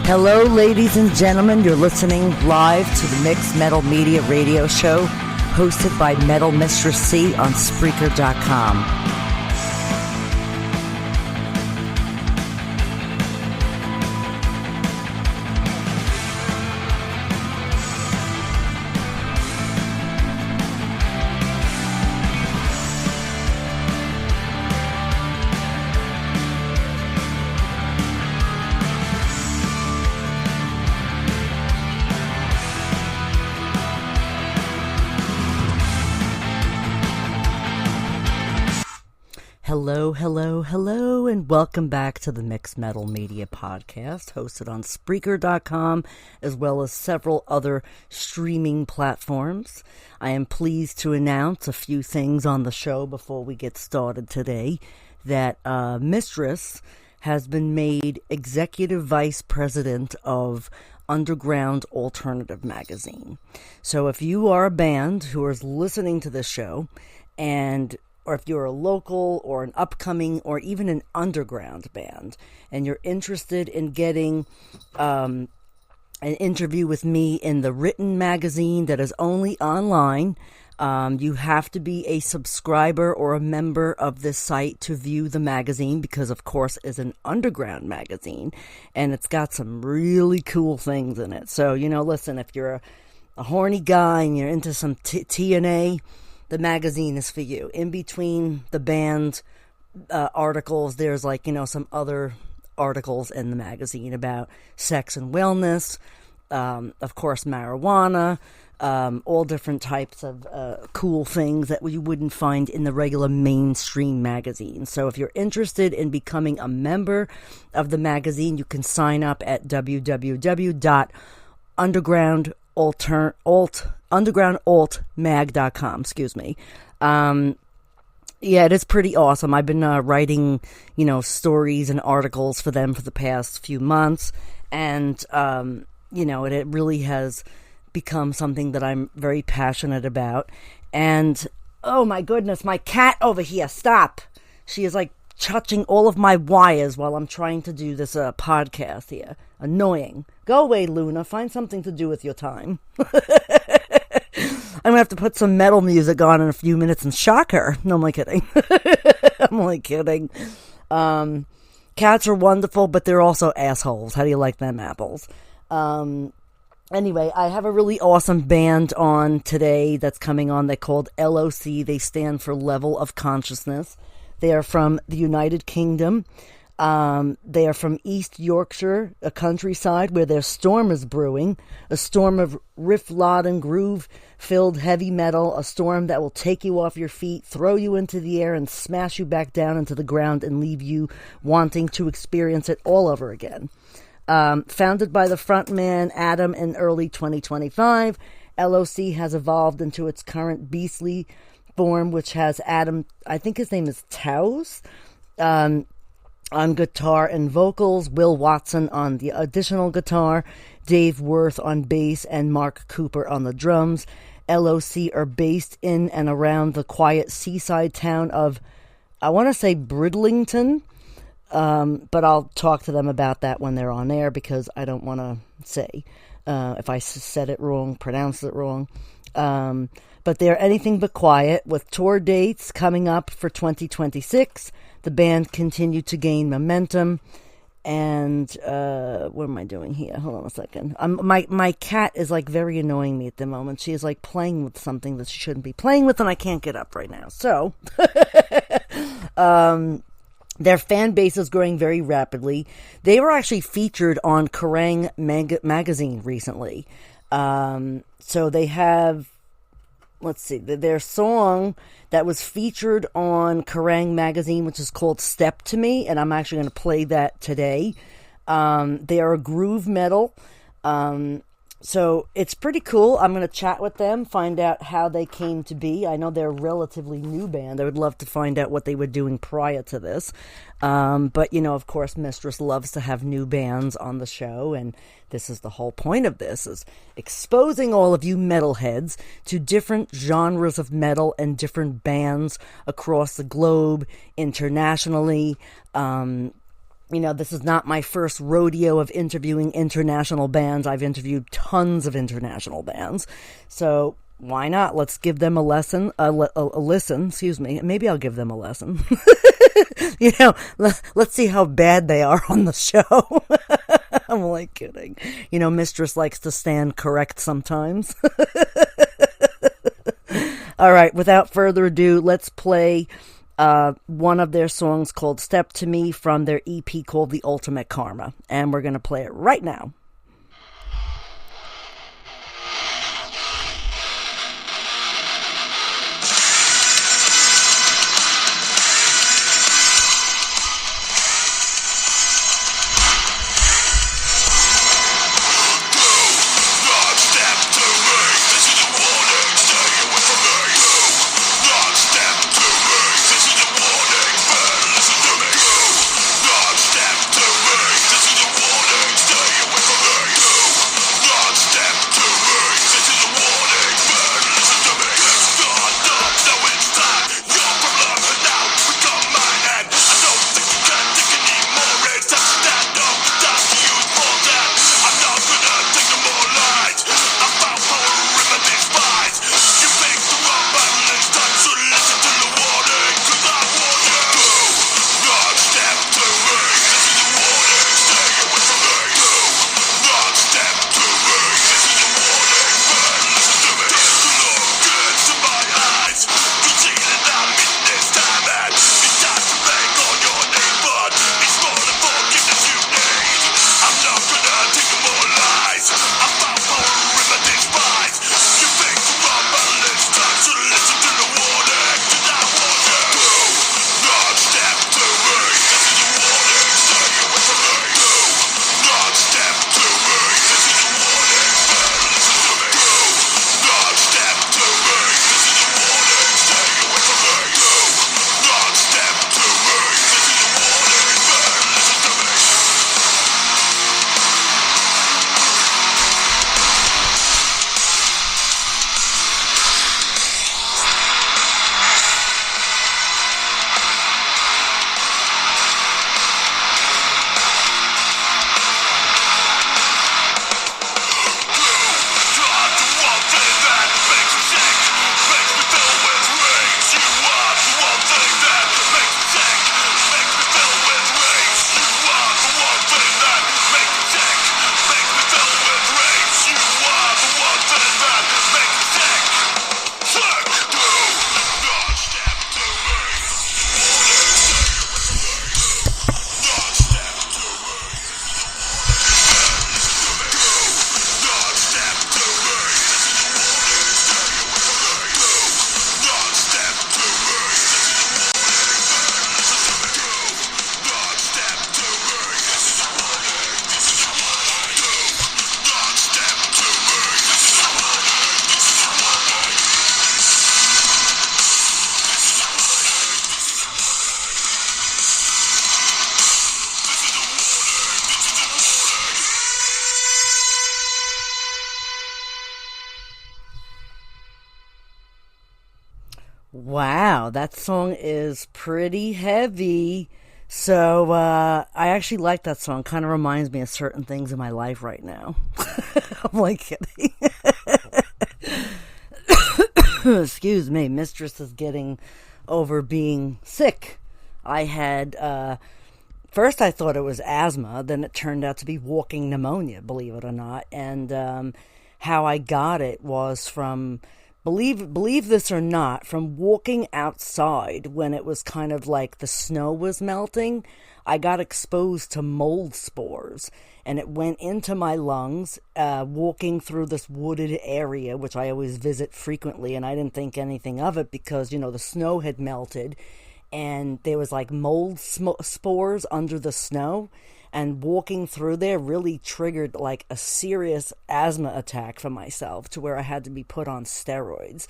Hello, ladies and gentlemen. You're listening live to the Mixedmetalmedia radio show hosted by Metal Mistress C on Spreaker.com. Hello, and welcome back to the Mixed Metal Media podcast, hosted on Spreaker.com, as well as several other streaming platforms. I am pleased to announce a few things on the show before we get started today, that Mistress has been made Executive Vice President of Underground Alternative Magazine. So if you are a band who is listening to this show, or if you're a local or an upcoming or even an underground band, and you're interested in getting an interview with me in the written magazine that is only online, you have to be a subscriber or a member of this site to view the magazine, because of course it's an underground magazine and it's got some really cool things in it. So, listen, if you're a horny guy and you're into some TNA, the magazine is for you. In between the band articles, there's some other articles in the magazine about sex and wellness, of course marijuana, all different types of cool things that you wouldn't find in the regular mainstream magazine. So if you're interested in becoming a member of the magazine, you can sign up at undergroundaltmag.com, yeah, it is pretty awesome. I've been writing, stories and articles for them for the past few months, and it really has become something that I'm very passionate about. And oh my goodness, my cat over here, stop. She is touching all of my wires while I'm trying to do this podcast here. Annoying. Go away, Luna. Find something to do with your time. I'm going to have to put some metal music on in a few minutes and shock her. No, I'm only kidding. I'm only kidding. Cats are wonderful, but they're also assholes. How do you like them apples? Anyway, I have a really awesome band on today that's coming on. They're called L.o.c. They stand for Level of Consciousness. They are from the United Kingdom. They are from East Yorkshire, a countryside where their storm is brewing, a storm of riff-laden, groove-filled heavy metal, a storm that will take you off your feet, throw you into the air, and smash you back down into the ground and leave you wanting to experience it all over again. Founded by the frontman Adam in early 2025, L.o.c. has evolved into its current beastly form, which has Adam, I think his name is Taos, on guitar and vocals, Will Watson on the additional guitar, Dave Worth on bass, and Mark Cooper on the drums. L.o.c. are based in and around the quiet seaside town of, I want to say Bridlington, but I'll talk to them about that when they're on air, because I don't want to say if I said it wrong, pronounced it wrong. But they're anything but quiet, with tour dates coming up for 2026. The band continued to gain momentum, and what am I doing here? Hold on a second. My cat is very annoying me at the moment. She is playing with something that she shouldn't be playing with, and I can't get up right now. So, their fan base is growing very rapidly. They were actually featured on Kerrang! Magazine recently. So they have, let's see, their song that was featured on Kerrang! Magazine, which is called Step to Me, and I'm actually going to play that today. They are a groove metal So it's pretty cool. I'm going to chat with them, find out how they came to be. I know they're a relatively new band. I would love to find out what they were doing prior to this. But, of course, Mistress loves to have new bands on the show, and this is the whole point of this, is exposing all of you metalheads to different genres of metal and different bands across the globe, internationally. This is not my first rodeo of interviewing international bands. I've interviewed tons of international bands. So why not? Let's give them a listen. Excuse me. Maybe I'll give them a lesson. Let's see how bad they are on the show. I'm only kidding. Mistress likes to stand correct sometimes. All right. Without further ado, let's play one of their songs called Step to Me from their EP called The Ultimate Karma. And we're going to play it right now. Wow, that song is pretty heavy. So, I actually like that song. Kind of reminds me of certain things in my life right now. I'm like kidding. Excuse me, Mistress is getting over being sick. I had, first I thought it was asthma, then it turned out to be walking pneumonia, believe it or not. And how I got it was from... Believe this or not, from walking outside when it was kind of like the snow was melting, I got exposed to mold spores, and it went into my lungs, walking through this wooded area, which I always visit frequently, and I didn't think anything of it because, the snow had melted, and there was like mold spores under the snow, And walking through there really triggered like a serious asthma attack for myself to where I had to be put on steroids.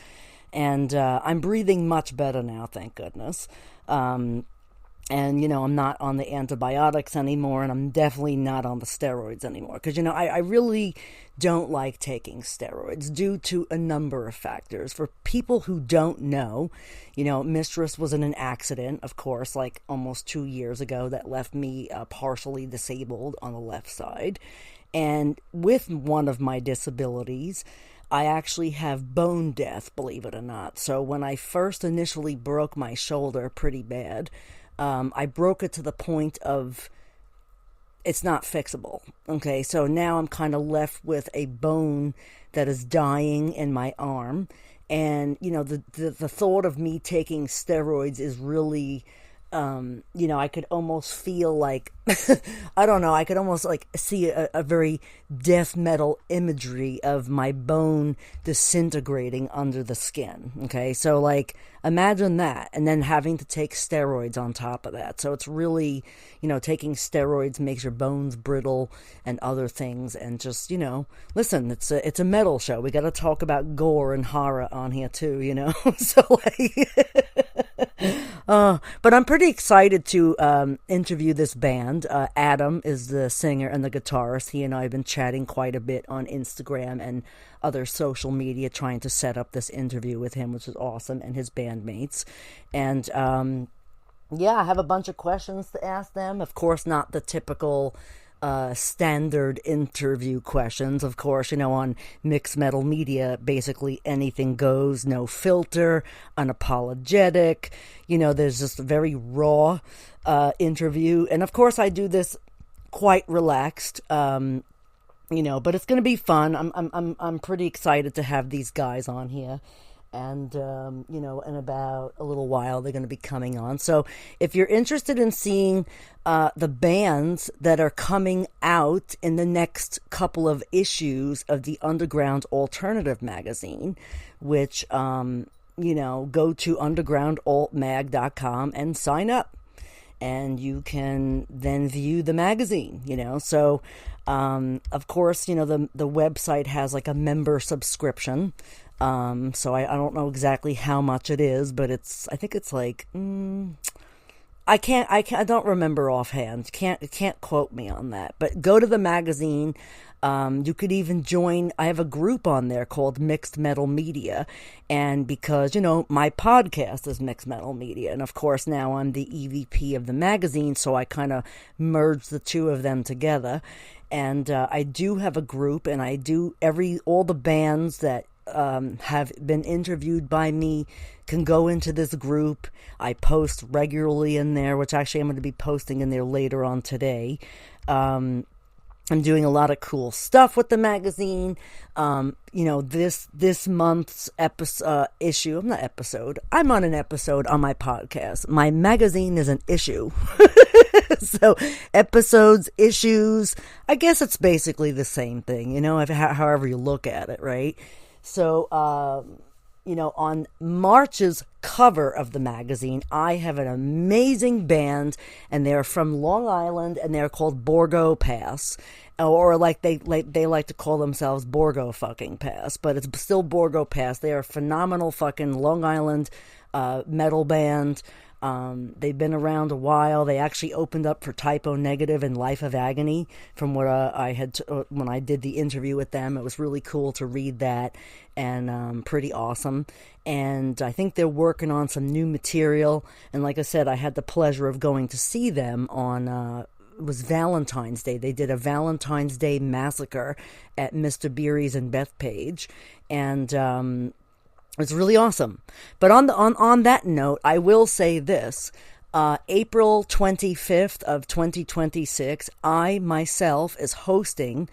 And I'm breathing much better now, thank goodness. And, I'm not on the antibiotics anymore, and I'm definitely not on the steroids anymore. Because, I really don't like taking steroids due to a number of factors. For people who don't know, Mistress was in an accident, of course, like almost 2 years ago that left me partially disabled on the left side. And with one of my disabilities, I actually have bone death, believe it or not. So when I first initially broke my shoulder pretty bad, I broke it to the point of it's not fixable. Okay, so now I'm kind of left with a bone that is dying in my arm. And, the thought of me taking steroids is really, I could almost feel like, I don't know, I could almost like see a very death metal imagery of my bone disintegrating under the skin. Okay, so like imagine that, and then having to take steroids on top of that. So it's really, taking steroids makes your bones brittle and other things. And just, listen, it's a metal show. We got to talk about gore and horror on here too, So like, but I'm pretty excited to interview this band. Adam is the singer and the guitarist. He and I have been chatting quite a bit on Instagram and other social media trying to set up this interview with him, which is awesome, and his bandmates. And I have a bunch of questions to ask them. Of course, not the typical standard interview questions. Of course, on Mixed Metal Media, basically anything goes, no filter, unapologetic. There's just a very raw interview. And of course, I do this quite relaxed, but it's going to be fun. I'm pretty excited to have these guys on here. And, in about a little while, they're going to be coming on. So if you're interested in seeing the bands that are coming out in the next couple of issues of the Underground Alternative magazine, which, go to undergroundaltmag.com and sign up. And you can then view the magazine, So, of course, the website has like a member subscription. So I don't know exactly how much it is, but I think it's like, I don't remember offhand. Can't quote me on that, but go to the magazine. You could even join, I have a group on there called Mixed Metal Media. And because, my podcast is Mixed Metal Media. And of course now I'm the EVP of the magazine. So I kind of merged the two of them together. And, I do have a group, and I do all the bands that have been interviewed by me can go into this group. I post regularly in there, which actually I'm going to be posting in there later on today. I'm doing a lot of cool stuff with the magazine. This month's issue, I'm on an episode on my podcast. My magazine is an issue. So episodes, issues, I guess it's basically the same thing, however you look at it, right? So, on March's cover of the magazine, I have an amazing band, and they're from Long Island, and they're called Borgo Pass, or like they like to call themselves Borgo fucking Pass, but it's still Borgo Pass. They are a phenomenal fucking Long Island metal band. They've been around a while. They actually opened up for Typo Negative and Life of Agony from what I had when I did the interview with them. It was really cool to read that, and pretty awesome. And I think they're working on some new material. And like I said, I had the pleasure of going to see them on it was Valentine's Day. They did a Valentine's Day massacre at Mr. Beery's in Bethpage, and it's really awesome. But on that note, I will say this. April 25th of 2026, I myself is hosting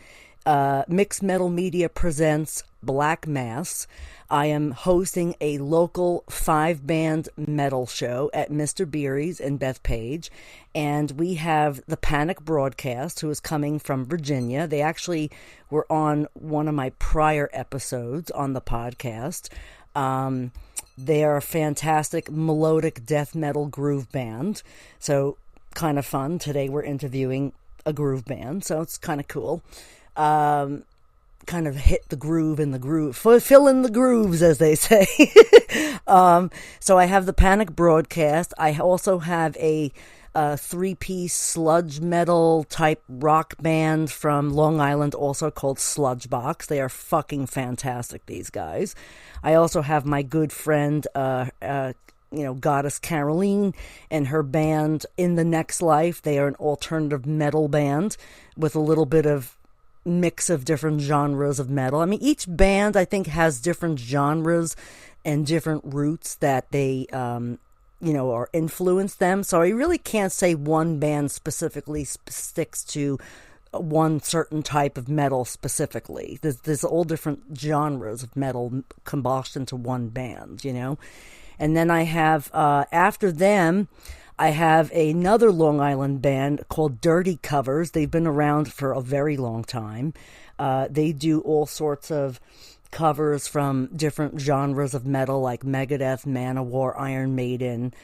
Mixed Metal Media Presents Black Mass. I am hosting a local 5-band metal show at Mr. Beery's in Bethpage. And we have the Panic Broadcast, who is coming from Virginia. They actually were on one of my prior episodes on the podcast. They are a fantastic melodic death metal groove band. So kind of fun. Today we're interviewing a groove band, so it's kind of cool. Kind of hit the groove in the groove, fill in the grooves, as they say. So I have the Panic Broadcast. I also have a 3-piece sludge metal type rock band from Long Island, also called Sludge Box. They are fucking fantastic, these guys. I also have my good friend, Goddess Caroline and her band In the Next Life. They are an alternative metal band with a little bit of mix of different genres of metal. I mean, each band, I think, has different genres and different roots that they, or influence them. So I really can't say one band specifically sticks to one certain type of metal specifically. There's all different genres of metal combined into one band, And then I have, after them, I have another Long Island band called Dirty Covers. They've been around for a very long time. They do all sorts of covers from different genres of metal like Megadeth, Manowar, Iron Maiden,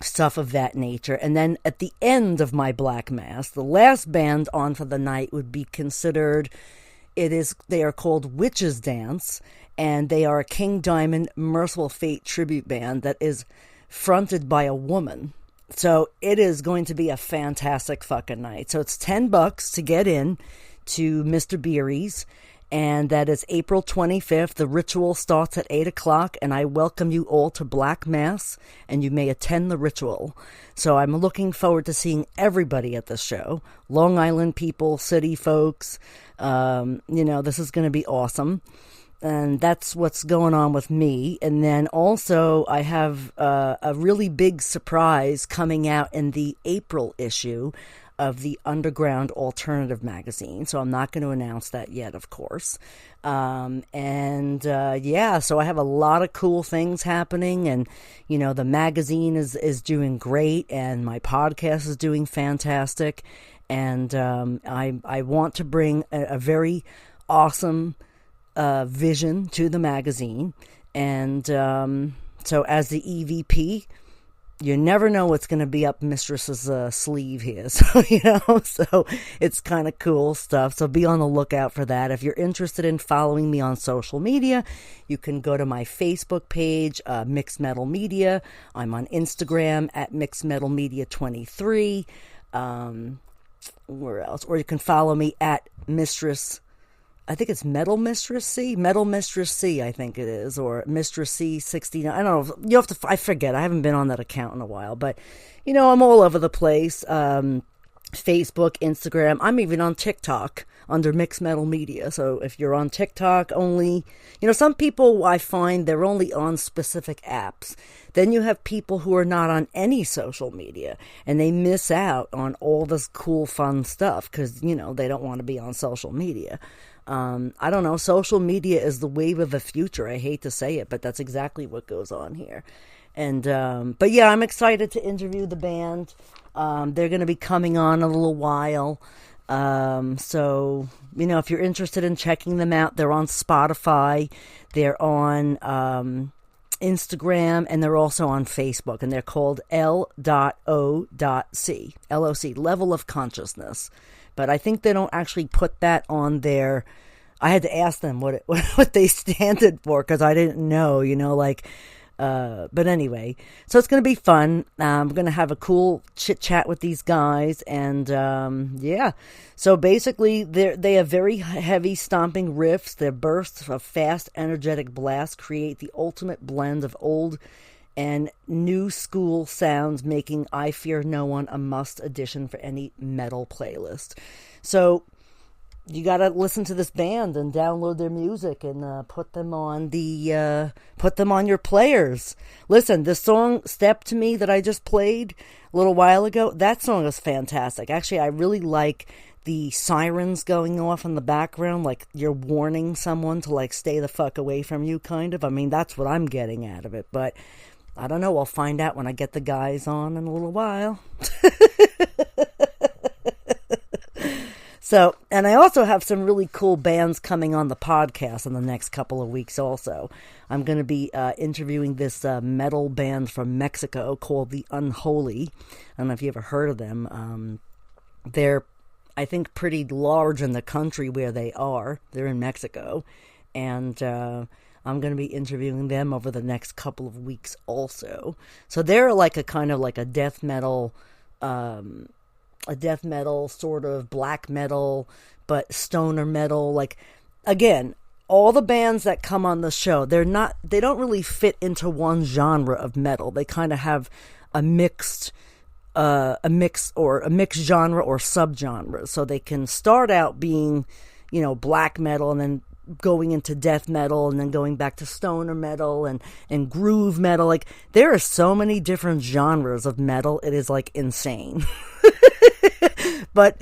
stuff of that nature. And then at the end of my Black Mass, the last band on for the night would be considered, they are called Witches Dance, and they are a King Diamond Merciful Fate tribute band that is fronted by a woman. So it is going to be a fantastic fucking night. So it's $10 to get in to Mr. Beery's, and that is April 25th. The ritual starts at 8 o'clock, and I welcome you all to Black Mass, and you may attend the ritual. So I'm looking forward to seeing everybody at this show. Long Island people, city folks, this is going to be awesome. And that's what's going on with me. And then also I have a really big surprise coming out in the April issue of the Underground Alternative magazine. So I'm not going to announce that yet, of course. So I have a lot of cool things happening. And, the magazine is doing great. And my podcast is doing fantastic. And I want to bring a very awesome vision to the magazine. And so as the EVP, you never know what's going to be up Mistress's sleeve here. So, so it's kind of cool stuff. So be on the lookout for that. If you're interested in following me on social media, you can go to my Facebook page, Mixed Metal Media. I'm on Instagram at Mixedmetalmedia23. Where else? Or you can follow me at Mistress, I think it's Metal Mistress C, I think it is, or Mistress C 69. I don't know. You have to. I forget. I haven't been on that account in a while, but I'm all over the place. Facebook, Instagram. I'm even on TikTok under Mixed Metal Media. So if you're on TikTok only, some people I find they're only on specific apps. Then you have people who are not on any social media, and they miss out on all this cool, fun stuff because they don't want to be on social media. I don't know. Social media is the wave of the future. I hate to say it, but that's exactly what goes on here. And, but yeah, I'm excited to interview the band. They're going to be coming on a little while. So, if you're interested in checking them out, they're on Spotify, they're on, Instagram, and they're also on Facebook, and they're called L.o.c, L.o.c, Level of Consciousness. But I think they don't actually put that on their. I had to ask them what they stand for because I didn't know, but anyway, so it's going to be fun. I'm going to have a cool chit chat with these guys, and so basically they have very heavy stomping riffs. Their bursts of fast, energetic blasts create the ultimate blend of old and new school sounds, making I Fear No One a must addition for any metal playlist. So you got to listen to this band and download their music and put them on your players. Listen, this song "Step to Me" that I just played a little while ago, that song is fantastic. Actually, I really like the sirens going off in the background, like you're warning someone to stay the fuck away from you, kind of. I mean, that's what I'm getting out of it, but I don't know. I'll find out when I get the guys on in a little while. So, and I also have some really cool bands coming on the podcast in the next couple of weeks also. I'm going to be interviewing this metal band from Mexico called The Unholy. I don't know if you ever heard of them. they're, I think, pretty large in the country where they are. They're in Mexico. And I'm going to be interviewing them over the next couple of weeks also. So they're like a kind of like a death metal sort of black metal, but stoner metal. Like, again, all the bands that come on the show, they don't really fit into one genre of metal. They kind of have a mixed genre or subgenre. So they can start out being, black metal, and then going into death metal, and then going back to stoner metal and groove metal. Like, there are so many different genres of metal. It is like insane. But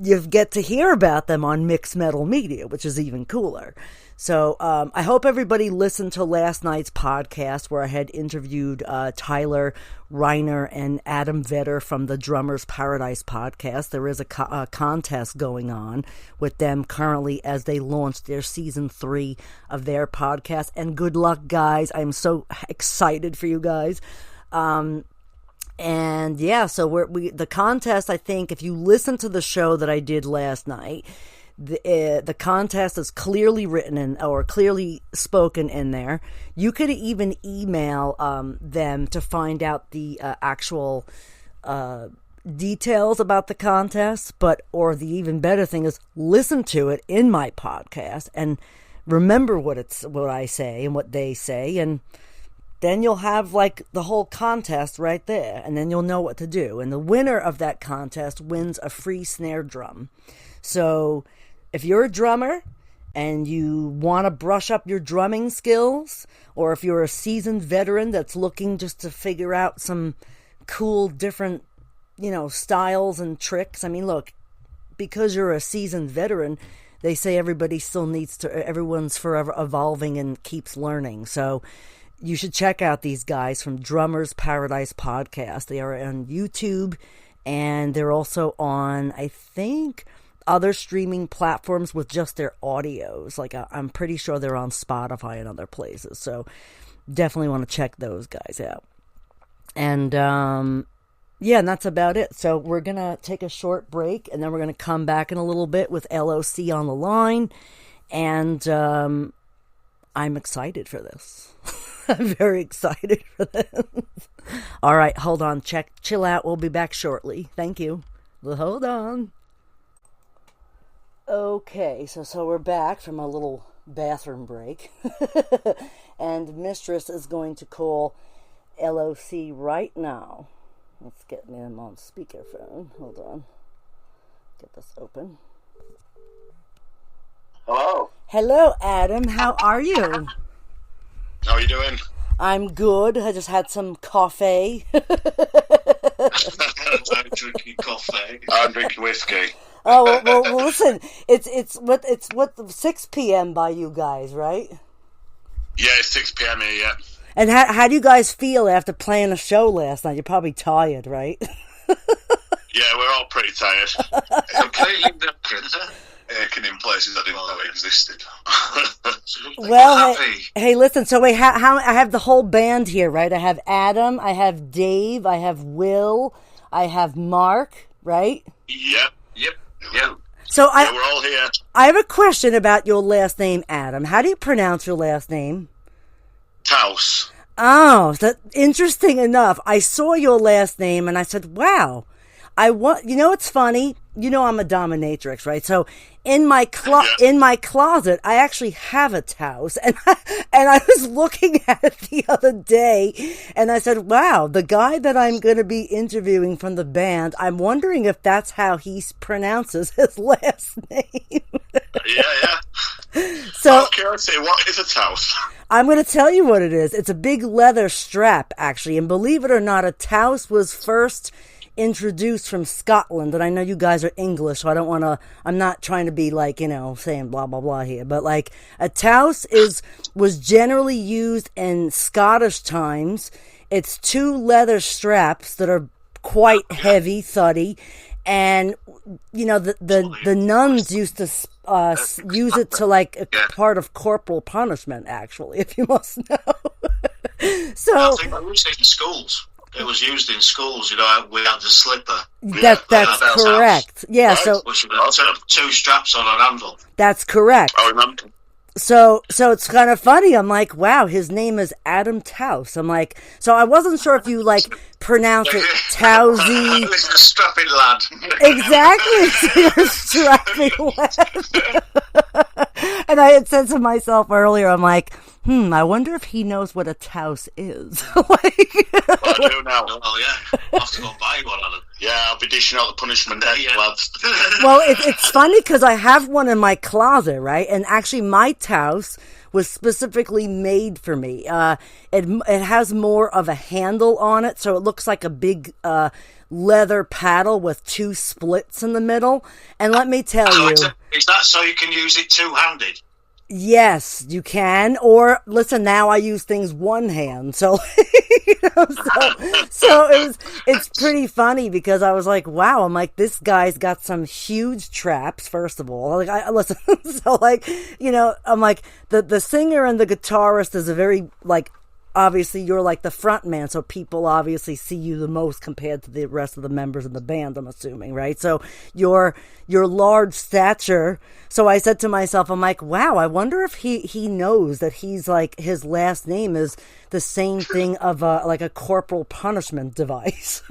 you get to hear about them on Mixedmetalmedia, which is even cooler. So I hope everybody listened to last night's podcast where I had interviewed Tyler Reiner and Adam Vetter from the Drummers Paradise podcast. There is a contest going on with them currently as they launch their season 3 of their podcast. And good luck, guys. I'm so excited for you guys. And yeah, so the contest, I think, if you listen to the show that I did last night, the contest is clearly written or clearly spoken in there. You could even email them to find out the actual details about the contest, or the even better thing is listen to it in my podcast and remember what I say and what they say, and then you'll have like the whole contest right there, and then you'll know what to do. And the winner of that contest wins a free snare drum. So if you're a drummer and you want to brush up your drumming skills, or if you're a seasoned veteran that's looking just to figure out some cool different, styles and tricks. I mean, look, because you're a seasoned veteran, they say everyone's forever evolving and keeps learning. So you should check out these guys from Drummers Paradise podcast. They are on YouTube, and they're also on, I think, other streaming platforms with just their audios. Like, I'm pretty sure they're on Spotify and other places. So definitely want to check those guys out. And and that's about it. So we're going to take a short break, and then we're going to come back in a little bit with L.o.c. on the line. And I'm excited for this. I'm very excited for this. All right, hold on. Chill out. We'll be back shortly. Thank you. Well, hold on. Okay, so we're back from a little bathroom break. And Mistress is going to call L.o.c. right now. Let's get him on speakerphone. Hold on. Get this open. Hello. Hello, Adam. How are you? How are you doing? I'm good. I just had some coffee. I'm drinking coffee. I'm drinking whiskey. Oh well, listen. It's 6 p.m. by you guys, right? Yeah, it's 6 p.m. here. Yeah. And how do you guys feel after playing a show last night? You're probably tired, right? Yeah, we're all pretty tired. Completely knackered. Aching in places I didn't know existed. Well, hey, listen. So wait, how I have the whole band here, right? I have Adam, I have Dave, I have Will, I have Mark, right? Yep. So we're all here. I have a question about your last name, Adam. How do you pronounce your last name? Taus. Oh, interesting enough. I saw your last name and I said, wow. It's funny. I'm a dominatrix, right? So in my closet, I actually have a Taus, and I was looking at it the other day, and I said, wow, the guy that I'm going to be interviewing from the band, I'm wondering if that's how he pronounces his last name. Yeah. So, curiosity, what is a Taus? I'm going to tell you what it is. It's a big leather strap, actually, and believe it or not, a Taus was first introduced from Scotland, and I know you guys are English, so I'm not trying to be like, saying blah blah blah here, but like a Taus was generally used in Scottish times. It's 2 leather straps that are quite heavy, thuddy, and the nuns used to use it to like a part of corporal punishment, actually, if you must know. So I think we say in schools. It was used in schools, we had the slipper. That's correct. Yeah, so... Which had 2 straps on an handle. That's correct. I remember. So it's kind of funny. I'm like, wow, his name is Adam Taus. I'm like, so I wasn't sure if you, like, pronounce it Towsy. This is a strapping lad. Exactly. Strapping lad. And I had said to myself earlier, I'm like, I wonder if he knows what a Taus is. Well, I do now. Well, yeah. I'll have to go buy one of them. Yeah, I'll be dishing out the punishment deck, lads. Well, it's funny because I have one in my closet, right? And actually, my Taus was specifically made for me. It has more of a handle on it, so it looks like a big leather paddle with 2 splits in the middle. And let me tell you... Is that so you can use it two-handed? Yes, you can. Or listen, now I use things one hand, so it's pretty funny because I was like, wow, I'm like, this guy's got some huge traps. First of all, like listen, so like, I'm like the singer and the guitarist is a very like. Obviously, you're like the front man, so people obviously see you the most compared to the rest of the members of the band, I'm assuming, right? So your large stature. So I said to myself, I'm like, wow, I wonder if he knows that he's like, his last name is the same thing of like a corporal punishment device.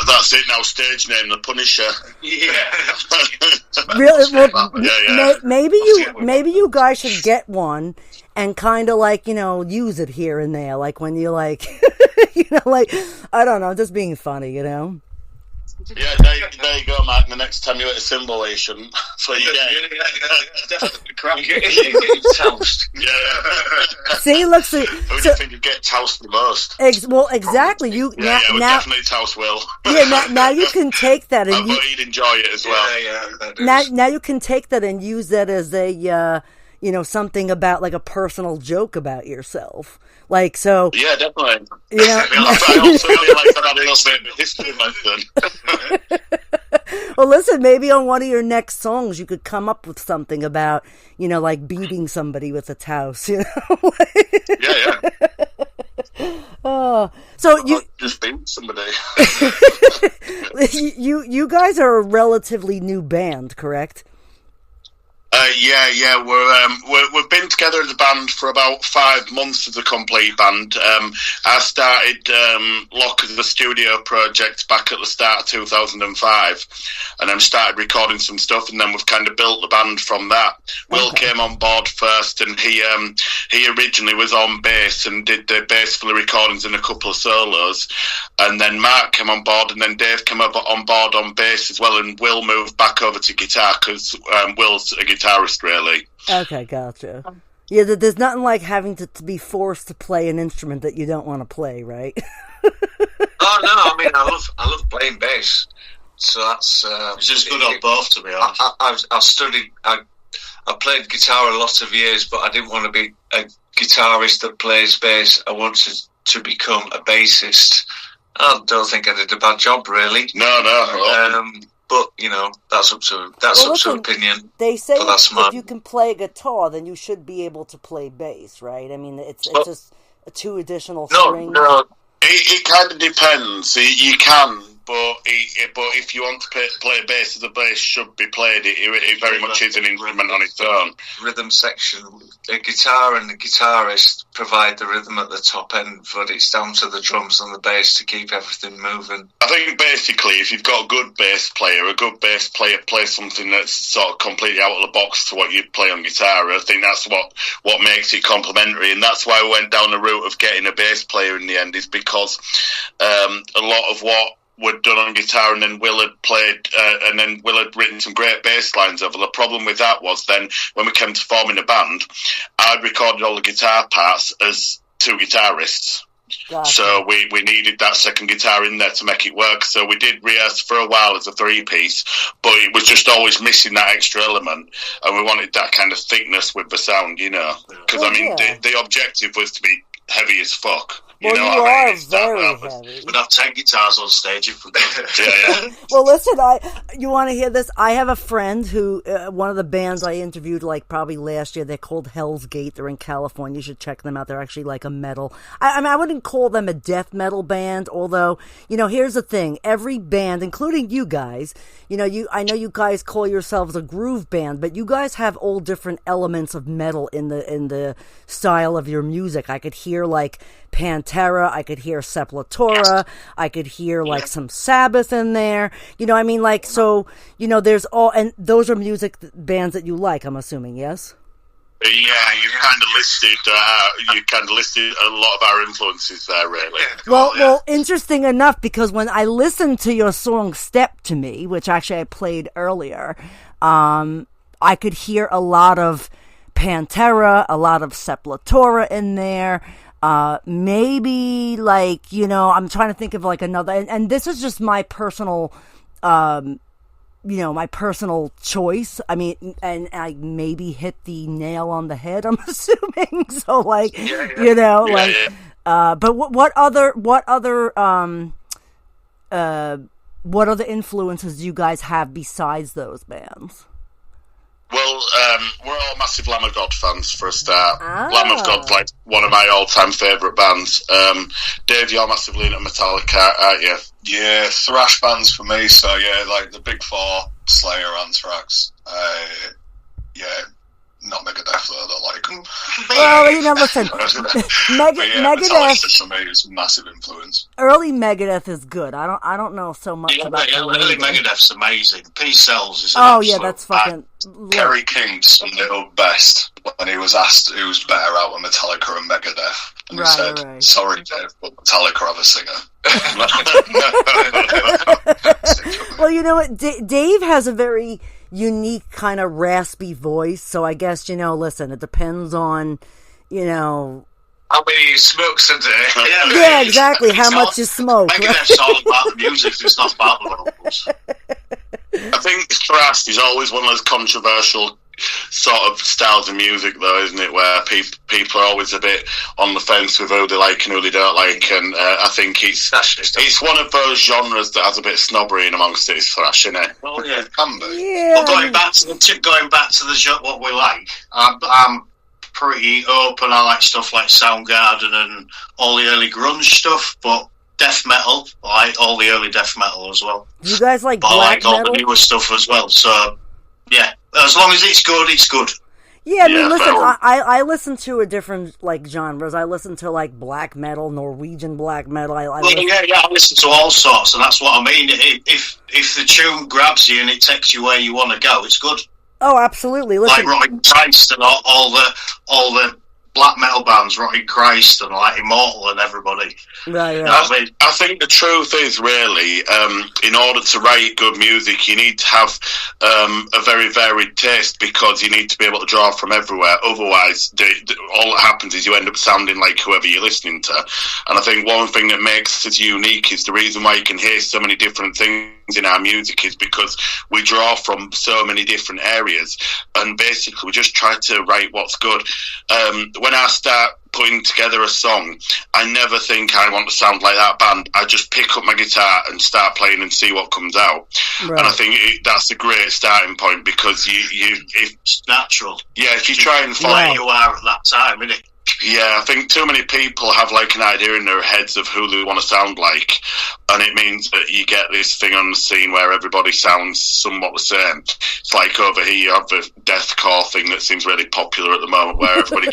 That's it now, stage name, the Punisher. Yeah. Really? Well, yeah. Maybe you guys should get one and kind of like, use it here and there. Like when you like, like, I don't know, just being funny, Yeah, there you go, Mark. The next time you're at a cymbal, you shouldn't. So you get definitely crap. You get toast. Yeah. See, look, who do you think you get toast the most? Well, exactly. You now definitely toast Will. Yeah, now you can take that and but he'd enjoy it as well. Yeah. Now you can take that and use that as a something about like a personal joke about yourself. Like, so. Yeah, definitely. I also really like that a little bit of history lesson. Well, listen, maybe on one of your next songs you could come up with something about, like beating somebody with a Taus, Yeah. Oh, so you just beat somebody. you guys are a relatively new band, correct? Yeah. We've been together as a band for about 5 months as a complete band. I started L.o.c as a studio project back at the start of 2005, and then started recording some stuff, and then we've kind of built the band from that. Okay. Will came on board first, and he originally was on bass and did the bass for the recordings and a couple of solos, and then Mark came on board, and then Dave came on board on bass as well, and Will moved back over to guitar because Will's a guitarist, really. Okay, gotcha. Yeah, there's nothing like having to be forced to play an instrument that you don't want to play, right? Oh no, I mean I love playing bass, so that's it's just good on both, to be honest. I studied. I played guitar a lot of years, but I didn't want to be a guitarist that plays bass. I wanted to become a bassist. I don't think I did a bad job, really. No. But that's up to opinion. They say if you can play a guitar, then you should be able to play bass, right? I mean, it's just 2 additional strings. No. It kind of depends. You can, but if you want to play bass, the bass should be played. It very much is an instrument on its own. Rhythm section, a guitar and the guitarist provide the rhythm at the top end, but it's down to the drums and the bass to keep everything moving. I think basically, if you've got a good bass player plays something that's sort of completely out of the box to what you play on guitar. I think that's what makes it complementary, and that's why we went down the route of getting a bass player in the end, is because a lot of what were done on guitar, and then Will had played, and then Will had written some great bass lines over. The problem with that was then when we came to forming a band, I'd recorded all the guitar parts as 2 guitarists. Gotcha. So we needed that second guitar in there to make it work. So we did rehearse for a while as a 3-piece, but it was just always missing that extra element, and we wanted that kind of thickness with the sound, Because the objective was to be heavy as fuck. You well, know you what I are mean? It's that very level. heavy. We'd have 10 guitars on stage if we did. Yeah. Well, listen, you want to hear this? I have a friend who, one of the bands I interviewed like probably last year, they're called Hell's Gate. They're in California. You should check them out. They're actually like a metal. I mean, I wouldn't call them a death metal band, although, here's the thing. Every band, including you guys, I know you guys call yourselves a groove band, but you guys have all different elements of metal in the style of your music. I could hear like Pantera, I could hear Sepultura, I could hear like some Sabbath in there. I mean, like, so, there's all, and those are music bands that you like, I'm assuming, yes? Yeah, you kind of listed a lot of our influences there, really. Well, interesting enough, because when I listened to your song "Step to Me," which actually I played earlier, I could hear a lot of Pantera, a lot of Sepultura in there. Maybe like, I'm trying to think of like another, and this is just my personal, my personal choice. I mean, and I maybe hit the nail on the head, I'm assuming. So like, but what other influences do you guys have besides those bands? Well, we're all massive Lamb of God fans for a start. Lamb of God's like one of my all-time favourite bands. Dave, you're massively into Metallica, aren't you? Yeah, thrash bands for me. So yeah, like the big four: Slayer, Anthrax. Not Megadeth though. I don't like them. Well, listen, Megadeth for me is a massive influence. Early Megadeth is good. I don't know so much about early Megadeth's amazing. Peace Cells is that's fucking. Kerry King summed it up best when he was asked who was better out of Metallica and Megadeth, and he said, "Sorry, Dave, but Metallica have a singer." Well, you know what? Dave has a very unique kind of raspy voice, so I guess, listen, it depends on, how many smokes a day. Yeah, exactly, how much you smoke. Megadeth's all about the music, it's not about the vocals. I think thrash is always one of those controversial sort of styles of music, though, isn't it? Where people are always a bit on the fence with who they like and who they don't like, and I think it's one of those genres that has a bit of snobbery in amongst it. Is thrash, isn't it? Oh yeah, can be. Yeah. But going back to the what we like, I'm pretty open. I like stuff like Soundgarden and all the early grunge stuff, but death metal, I like all the early death metal as well. Do you guys like but black metal? I like all the newer stuff as well. So yeah, as long as it's good, it's good. Yeah, I mean, listen, I listen to a different, like, genres. I listen to, like, black metal, Norwegian black metal. I listen to all sorts, and that's what I mean. If the tune grabs you and it takes you where you want to go, it's good. Oh, absolutely. Listen, like Rotting Christ and all the black metal bands, Rotting Christ and like Immortal and everybody. Right. I think the truth is really, in order to write good music, you need to have a very varied taste, because you need to be able to draw from everywhere. Otherwise, all that happens is you end up sounding like whoever you're listening to. And I think one thing that makes us unique is the reason why you can hear so many different things in our music is because we draw from so many different areas, and basically we just try to write what's good. When I start putting together a song, I never think I want to sound like that band. I just pick up my guitar and start playing and see what comes out. Right. And I think that's a great starting point, because it's natural. Yeah, if you try and find who you are at that time, isn't it? Yeah, I think too many people have like an idea in their heads of who they want to sound like, and it means that you get this thing on the scene where everybody sounds somewhat the same. It's like over here you have the deathcore thing that seems really popular at the moment, where everybody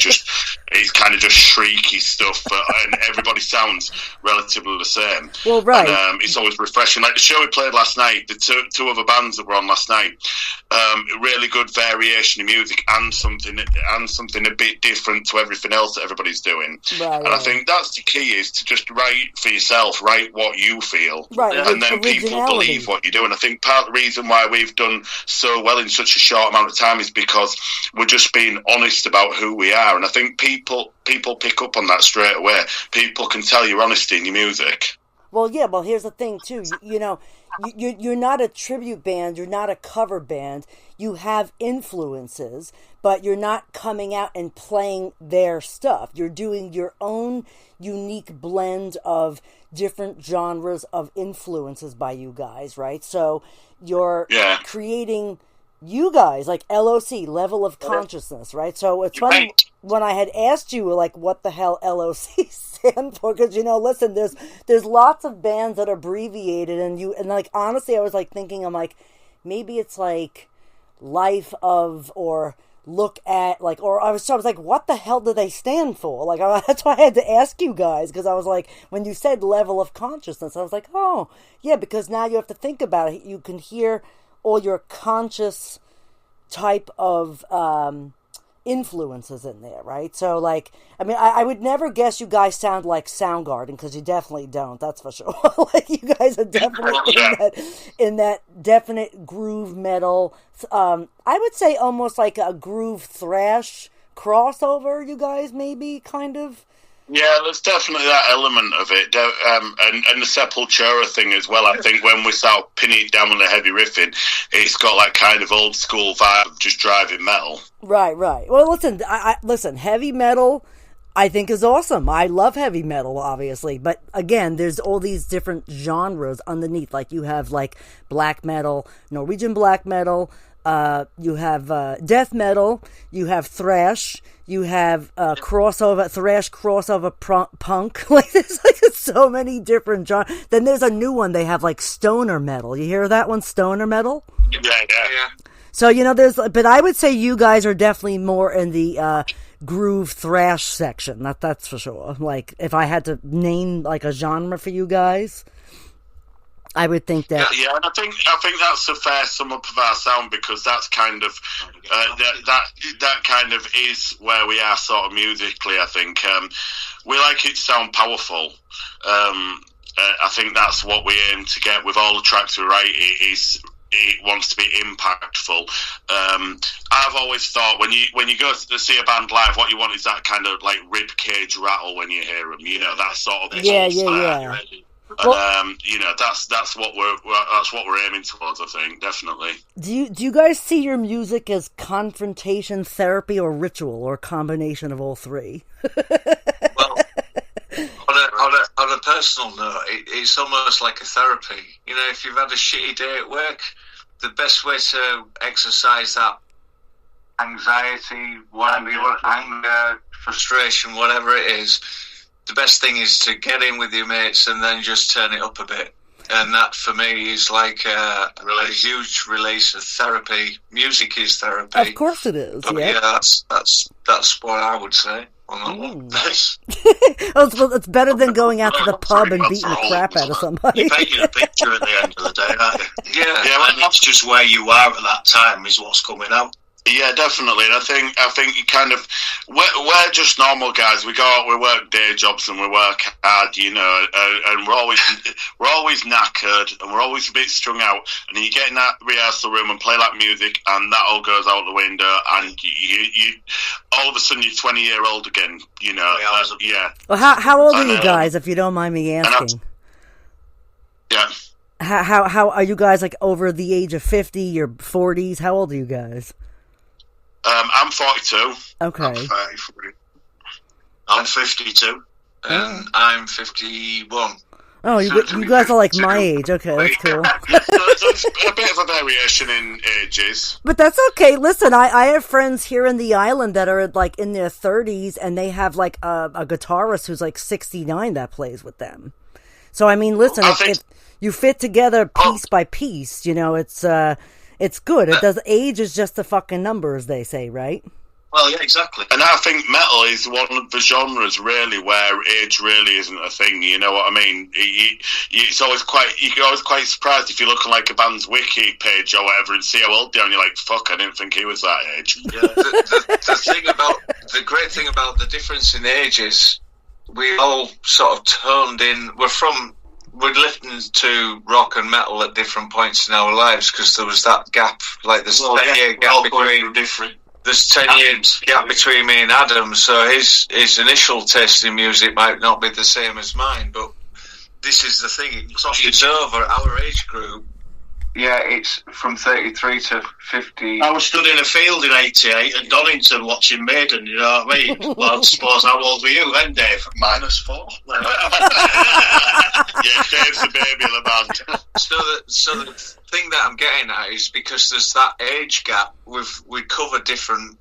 it's kind of just shrieky stuff, and everybody sounds relatively the same. Well, right. And it's always refreshing. Like the show we played last night, the two other bands that were on last night, really good variation in music and something a bit different to everything else that everybody's doing. Right. I think that's the key, is to just write for yourself, write what you feel, and then people believe what you do. And I think part of the reason why we've done so well in such a short amount of time is because we're just being honest about who we are. And I think people pick up on that straight away. People can tell your honesty in your music. Well, yeah, well, here's the thing, too. you're not a tribute band, you're not a cover band. You have influences, but you're not coming out and playing their stuff. You're doing your own unique blend of different genres of influences by you guys, right? So you're creating you guys, like L.o.c, level of consciousness, right? So it's funny when I had asked you, like, what the hell L.o.c stand for, because, listen, there's lots of bands that are abbreviated, and like, honestly, I was like thinking, I'm like, maybe it's like life of, or look at, like, or I was like, what the hell do they stand for? Like, that's why I had to ask you guys, because I was like, when you said level of consciousness, I was like, oh, yeah, because now you have to think about it. You can hear all your conscious type of influences in there, right? So, like, I mean, I would never guess you guys sound like Soundgarden, because you definitely don't, that's for sure. Like, you guys are definitely in that definite groove metal, I would say almost like a groove thrash crossover, you guys, maybe, kind of. Yeah, there's definitely that element of it, and the Sepultura thing as well. I think when we start pinning it down on the heavy riffing, it's got that kind of old school vibe of just driving metal. Right. Well, listen, heavy metal, I think, is awesome. I love heavy metal, obviously, but again, there's all these different genres underneath. Like, you have like black metal, Norwegian black metal. You have death metal, you have thrash, you have thrash crossover punk. Like, there's like so many different genres. Then there's a new one, they have like stoner metal. You hear that one, stoner metal? Yeah. So, but I would say you guys are definitely more in the groove thrash section. That's for sure. Like, if I had to name like a genre for you guys, I would think that. Yeah, and I think that's a fair sum up of our sound, because that's kind of that kind of is where we are sort of musically. I think we like it to sound powerful. I think that's what we aim to get with all the tracks we write. It wants to be impactful. I've always thought when you go to see a band live, what you want is that kind of like rib cage rattle when you hear them. That sort of yeah. And that's what we're aiming towards. I think, definitely. Do you guys see your music as confrontation, therapy, or ritual, or a combination of all three? Well, on a personal note, it's almost like a therapy. If you've had a shitty day at work, the best way to exercise that anxiety, whatever you want, anger, frustration, whatever it is, the best thing is to get in with your mates and then just turn it up a bit. And that, for me, is like a huge release of therapy. Music is therapy. Of course it is. But yeah, that's what I would say on that one. Well, it's better than going out to the pub and beating the crap out of somebody. You're painting a picture at the end of the day, aren't you? Yeah, and that's just where you are at that time is what's coming out. Yeah, definitely. And I think you kind of we're just normal guys. We go out, we work day jobs, and we work hard, and we're always knackered, and we're always a bit strung out. And then you get in that rehearsal room and play that music, and that all goes out the window, and you all of a sudden you're 20-year-old again. Yeah. Well, how old are you guys, if you don't mind me asking? Yeah. How are you guys, like, over the age of 50? Your 40s? How old are you guys? I'm 42. Okay. I'm 33. I'm 52. And I'm 51. Oh, you guys are like my age. Okay, that's cool. There's a bit of a variation in ages. But that's okay. Listen, I have friends here in the island that are like in their 30s, and they have like a guitarist who's like 69 that plays with them. So, I mean, listen, if you fit together piece by piece, it's good. It does. Age is just a fucking number, as they say, right? Well, yeah, exactly. And I think metal is one of the genres really where age really isn't a thing. You know what I mean? It's always you're always quite surprised if you look on like a band's wiki page or whatever and see how old they are, and you're like, "Fuck, I didn't think he was that age." Yeah. The great thing about the difference in ages, we all sort of toned in. We'd listened to rock and metal at different points in our lives because there was that gap, like there's 10-year gap between different. There's 10 years gap between me and Adam, so his initial taste in music might not be the same as mine, but this is the thing. It's over our age group. Yeah, it's from 33 to 50. I was stood in a field in 88 at Donington watching Maiden, you know what I mean? Well, I suppose how old were you then, Dave? -4. Yeah, Dave's a baby in the band. So the thing that I'm getting at is because there's that age gap, we cover different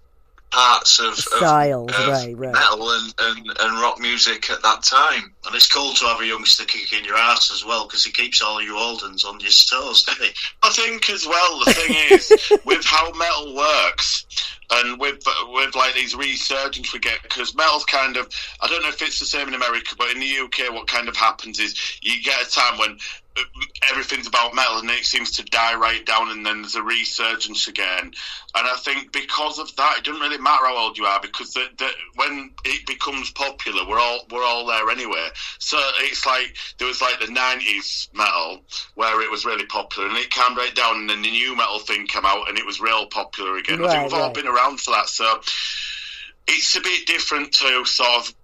parts of styles, right. metal and rock music at that time. And it's cool to have a youngster kicking your ass as well, because he keeps all you old uns on your toes, doesn't he? I think as well, the thing is, with how metal works, and with like these resurgences we get, because metal's kind of, I don't know if it's the same in America, but in the UK what kind of happens is you get a time when everything's about metal and it seems to die right down, and then there's a resurgence again. And I think because of that, it doesn't really matter how old you are, because when it becomes popular, we're all there anyway. So it's like there was like the 90s metal where it was really popular, and it calmed right down, and then the new metal thing came out and it was real popular again. I think we've all been around for that, so it's a bit different to sort of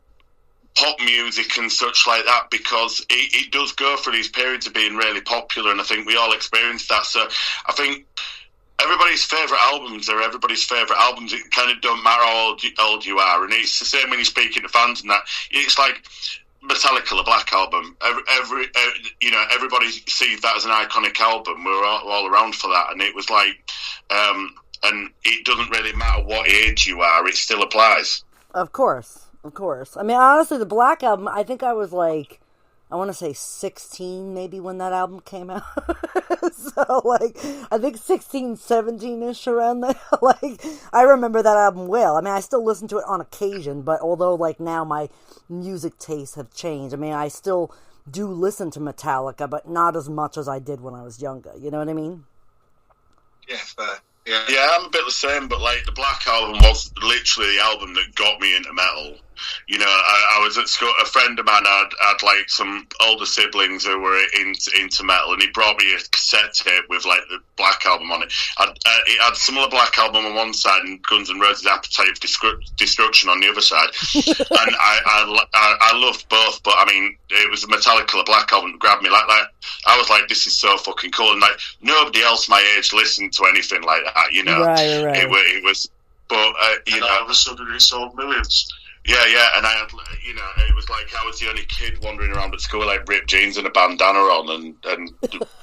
pop music and such like that, because it does go through these periods of being really popular, and I think we all experience that. So I think everybody's favourite albums are everybody's favourite albums. It kind of don't matter how old you are, and it's the same when you're speaking to fans and that. It's like Metallica, the Black Album. Everybody sees that as an iconic album. We're all around for that, and it was like, and it doesn't really matter what age you are; it still applies. Of course. I mean, honestly, the Black Album, I think I was like, I want to say 16 maybe when that album came out. So, like, I think 16, 17-ish around there. Like, I remember that album well. I mean, I still listen to it on occasion, but although, like, now my music tastes have changed, I mean, I still do listen to Metallica, but not as much as I did when I was younger. You know what I mean? Yeah, fair. Yeah, I'm a bit the same, but like the Black Album was literally the album that got me into metal. You know, I was at school, a friend of mine had like some older siblings who were into metal, and he brought me a cassette tape with like the Black Album on it. It had some of the Black Album on one side and Guns N' Roses' Appetite of Destruction on the other side. And I loved both, but I mean, it was the Metallica, the Black Album that grabbed me like that. I was like, this is so fucking cool, and like nobody else my age listened to anything like that, you know. Right. It was, but you know, all of a sudden it sold millions. Yeah, and I had, you know, it was like I was the only kid wandering around at school like ripped jeans and a bandana on, and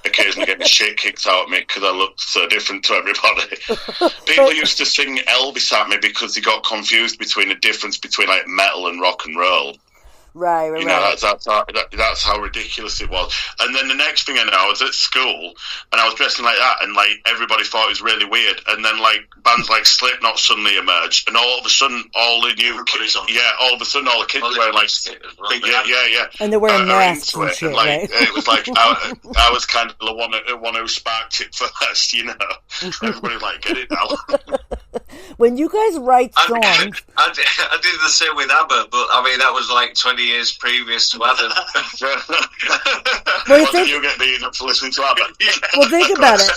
occasionally getting shit kicked out of me because I looked so different to everybody. People used to sing Elvis at me because they got confused between the difference between like metal and rock and roll. Right. You know, that's how ridiculous it was. And then the next thing I know, I was at school and I was dressing like that, and like everybody thought it was really weird. And then like bands like Slipknot suddenly emerged, and all of a sudden all the new kids, all of a sudden all the kids were wearing like, yeah, and they're wearing masks and shit, like, right? It was like I was kind of the one who sparked it first, you know. Everybody was like, get it now. When you guys write songs, I did the same with ABBA, but I mean that was like 20 years previous to Adam. Well, you get beaten up for listening to ABBA. Well, think about it.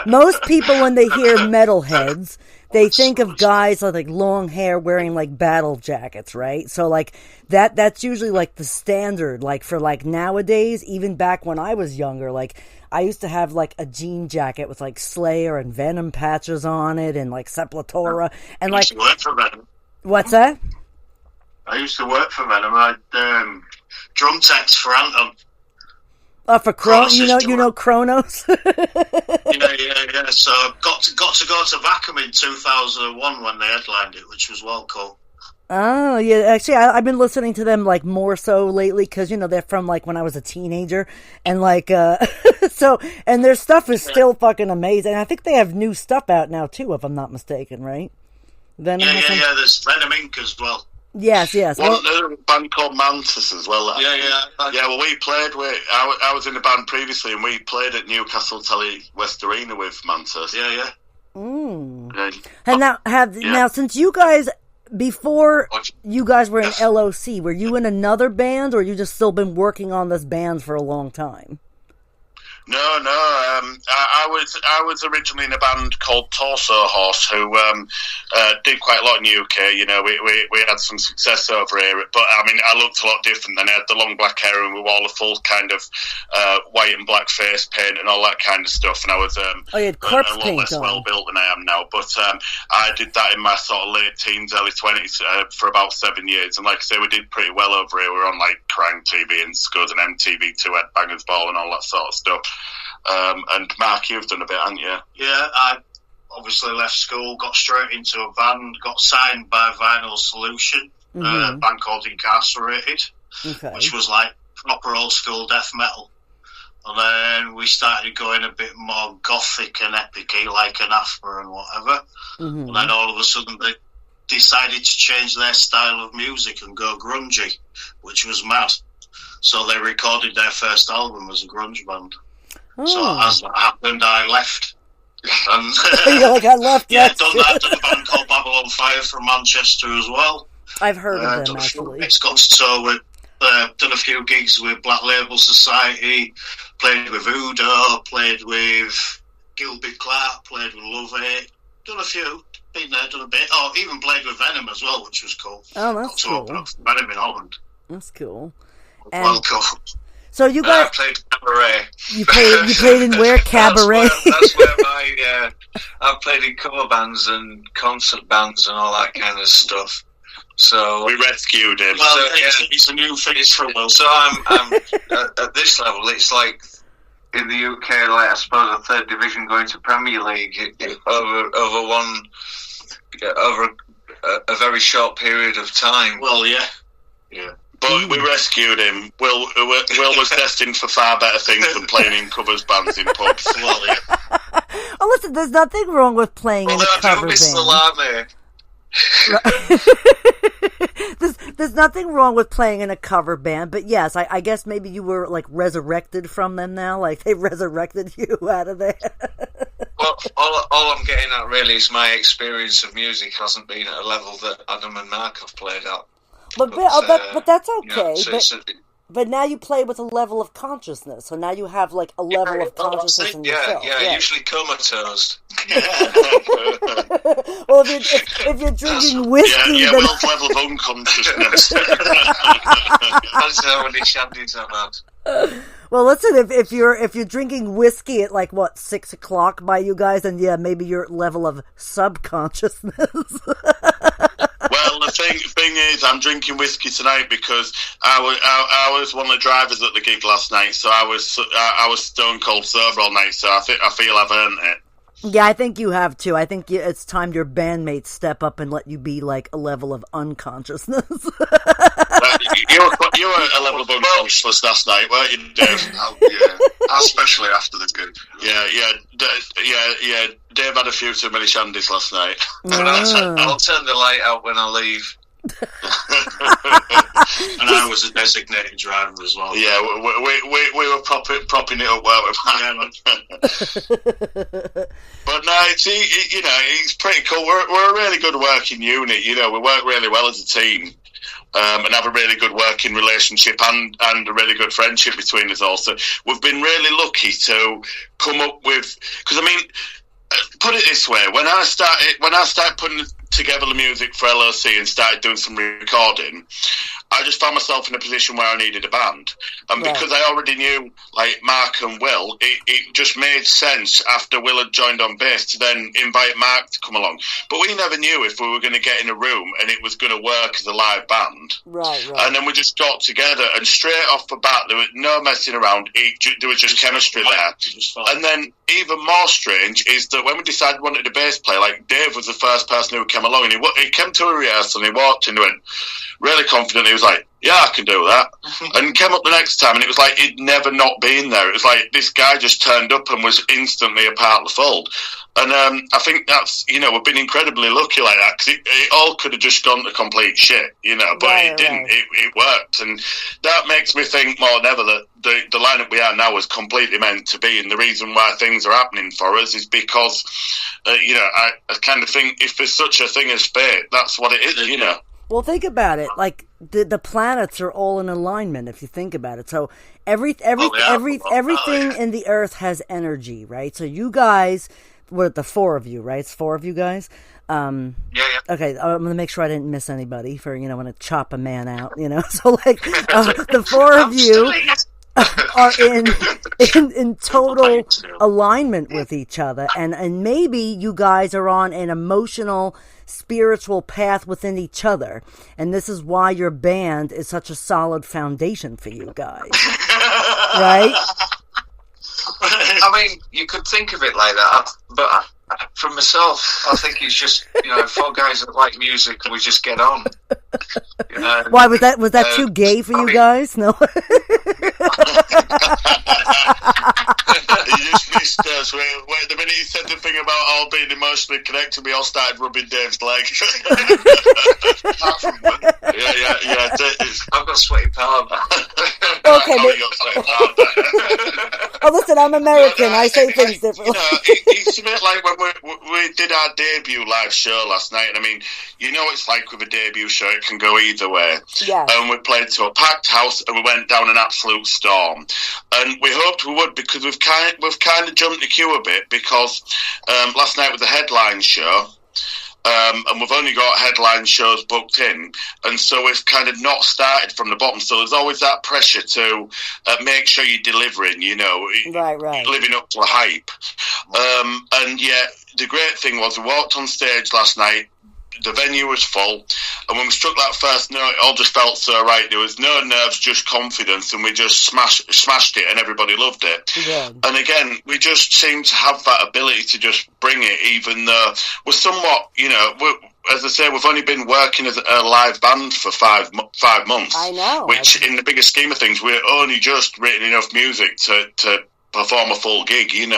Most people, when they hear metalheads, they think of guys with like long hair wearing like battle jackets, right? So like that's usually like the standard. Like for like nowadays, even back when I was younger, like I used to have like a jean jacket with like Slayer and Venom patches on it, and like Sepultura, and like. What's that? I used to work for Venom. I had drum techs for Anthem. Oh, for Kronos, you know Kronos. Yeah. So got to go to Vacuum in 2001 when they headlined it, which was well cool. Oh yeah, actually, I've been listening to them like more so lately because you know they're from like when I was a teenager, and like so, and their stuff is still fucking amazing. I think they have new stuff out now too, if I'm not mistaken, right? Venom yeah. There's Venom Inc. as well. Yes. Well, there's a band called Mantis as well. Yeah. Well, we played with. I was in a band previously, and we played at Newcastle Telly West Arena with Mantis. Yeah. And now since you guys, before you guys were in LOC, were you in another band, or you just still been working on this band for a long time? No. I was originally in a band called Torso Horse, who did quite a lot in the UK. You know, we had some success over here, but I mean, I looked a lot different then. I had the long black hair and we wore the full kind of white and black face paint and all that kind of stuff. And I was you had corpse a lot paint less on. well built than I am now. But I did that in my sort of late teens, early 20s for about 7 years. And like I say, we did pretty well over here. We were on like Crime TV and Scud and MTV2 Headbangers Ball and all that sort of stuff. And Mark, you've done a bit, haven't you? Yeah, I obviously left school, got straight into a band, got signed by Vinyl Solution, a band called Incarcerated, which was like proper old school death metal. And then we started going a bit more gothic and epic-y, like Anathema and whatever. And then all of a sudden they decided to change their style of music and go grungy, which was mad. So they recorded their first album as a grunge band. So as that happened, I left. And, You're like, I left. Yeah, done that. Done a band called Babylon Fire from Manchester as well. I've heard of them, actually. It's got to tour with, done a few gigs with Black Label Society, played with Voodoo, played with Gilby Clark, played with Love It, done a few, been there, done a bit. Oh, even played with Venom as well, which was cool. Oh, that's cool. Venom in Holland. That's cool. Well, cool. So you got. I played Cabaret. You played in where? Cabaret. That's where my I've played in cover bands and concert bands and all that kind of stuff. So we rescued him. Well, so, it's a new thing for Will. So I'm at this level. It's like in the UK, like I suppose a third division going to Premier League over a very short period of time. Well, yeah. But we rescued him. Will was destined for far better things than playing in covers bands in pubs. Well, yeah. Oh, listen, there's nothing wrong with playing in a cover band. There's nothing wrong with playing in a cover band, but yes, I guess maybe you were like resurrected from them now, like they resurrected you out of there. Well, all I'm getting at really is my experience of music hasn't been at a level that Adam and Mark have played at. But that's okay. You know, but now you play with a level of consciousness, so now you have like a level of consciousness in yourself. Yeah, usually comatose. Well, if you're drinking whiskey, then... Will's level of unconsciousness. That's how many shandies I've had. Well, listen, if you're drinking whiskey at like 6 o'clock by you guys, then yeah, maybe your level of subconsciousness. Well, the thing is, I'm drinking whiskey tonight because I was one of the drivers at the gig last night, so I was stone cold sober all night. So I feel I've earned it. Yeah, I think you have too. I think it's time your bandmates step up and let you be like a level of unconsciousness. You were a level of unconsciousness last night, weren't you, Dave? Yeah, especially after the gig. Yeah. Dave had a few too many shandies last night. I'll turn the light out when I leave. And I was a designated driver as well. Yeah, we were propping it up, weren't we? But no, it's pretty cool. We're a really good working unit. You know, we work really well as a team. And have a really good working relationship and a really good friendship between us all. So we've been really lucky to come up with, because I mean, put it this way: when I started putting together the music for L.o.c. and started doing some recording, I just found myself in a position where I needed a band. And because I already knew, like, Mark and Will, it just made sense after Will had joined on bass to then invite Mark to come along. But we never knew if we were going to get in a room and it was going to work as a live band. Right. And then we just got together, and straight off the bat, there was no messing around. There was just chemistry there. And then even more strange is that when we decided we wanted a bass player, like, Dave was the first person who came along, and he came to a rehearsal and he walked in and went, really confident, he was like, yeah, I can do that. And came up the next time and it was like he'd never not been there. It was like this guy just turned up and was instantly a part of the fold. And I think that's, we've been incredibly lucky like that, because it all could have just gone to complete shit, but it didn't. It worked. And that makes me think more than ever that the lineup we are now is completely meant to be. And the reason why things are happening for us is because, I kind of think if there's such a thing as fate, that's what it is, Well, think about it. Like, the planets are all in alignment if you think about it. So everything in the earth has energy, right? So you guys, we're the four of you, right? It's four of you guys. Yeah. Okay, I'm gonna make sure I didn't miss anybody for I'm gonna chop a man out, So like the four of you are in total alignment with each other, and maybe you guys are on an emotional, spiritual path within each other, and this is why your band is such a solid foundation for you guys, right? I mean, you could think of it like that, but for myself, I think it's just four guys that like music and we just get on. Why was that too gay for you guys? No. You just missed us. The minute you said the thing about all being emotionally connected, we all started rubbing Dave's leg. Yeah. I've got sweaty palm. Okay, oh, listen, I'm American. I say things differently. It's a bit like when we did our debut live show last night, and I mean, it's like with a debut show, it can go either way. Yeah. And we played to a packed house, and we went down an absolute storm. And we hoped we would, because we've kind of jumped the queue a bit, because last night was the headline show. And we've only got headline shows booked in, and so we've kind of not started from the bottom. So there's always that pressure to make sure you're delivering, right, living up to the hype. And yet the great thing was we walked on stage last night. The venue was full, and when we struck that first note, it all just felt so right. There was no nerves, just confidence, and we just smashed it, and everybody loved it. Yeah. And again, we just seem to have that ability to just bring it, even though we're somewhat, as I say, we've only been working as a live band for 5 months. I know. Which, in the bigger scheme of things, we're only just written enough music to perform a full gig, and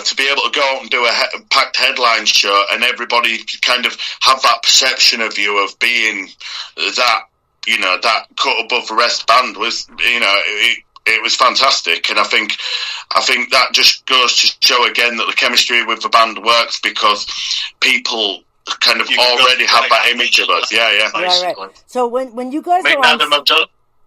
to be able to go out and do a packed headline show, and everybody kind of have that perception of you of being that cut above the rest band was, it was fantastic. And I think that just goes to show again that the chemistry with the band works, because people kind of already have that image of us. Yeah. Right. So when you guys are on...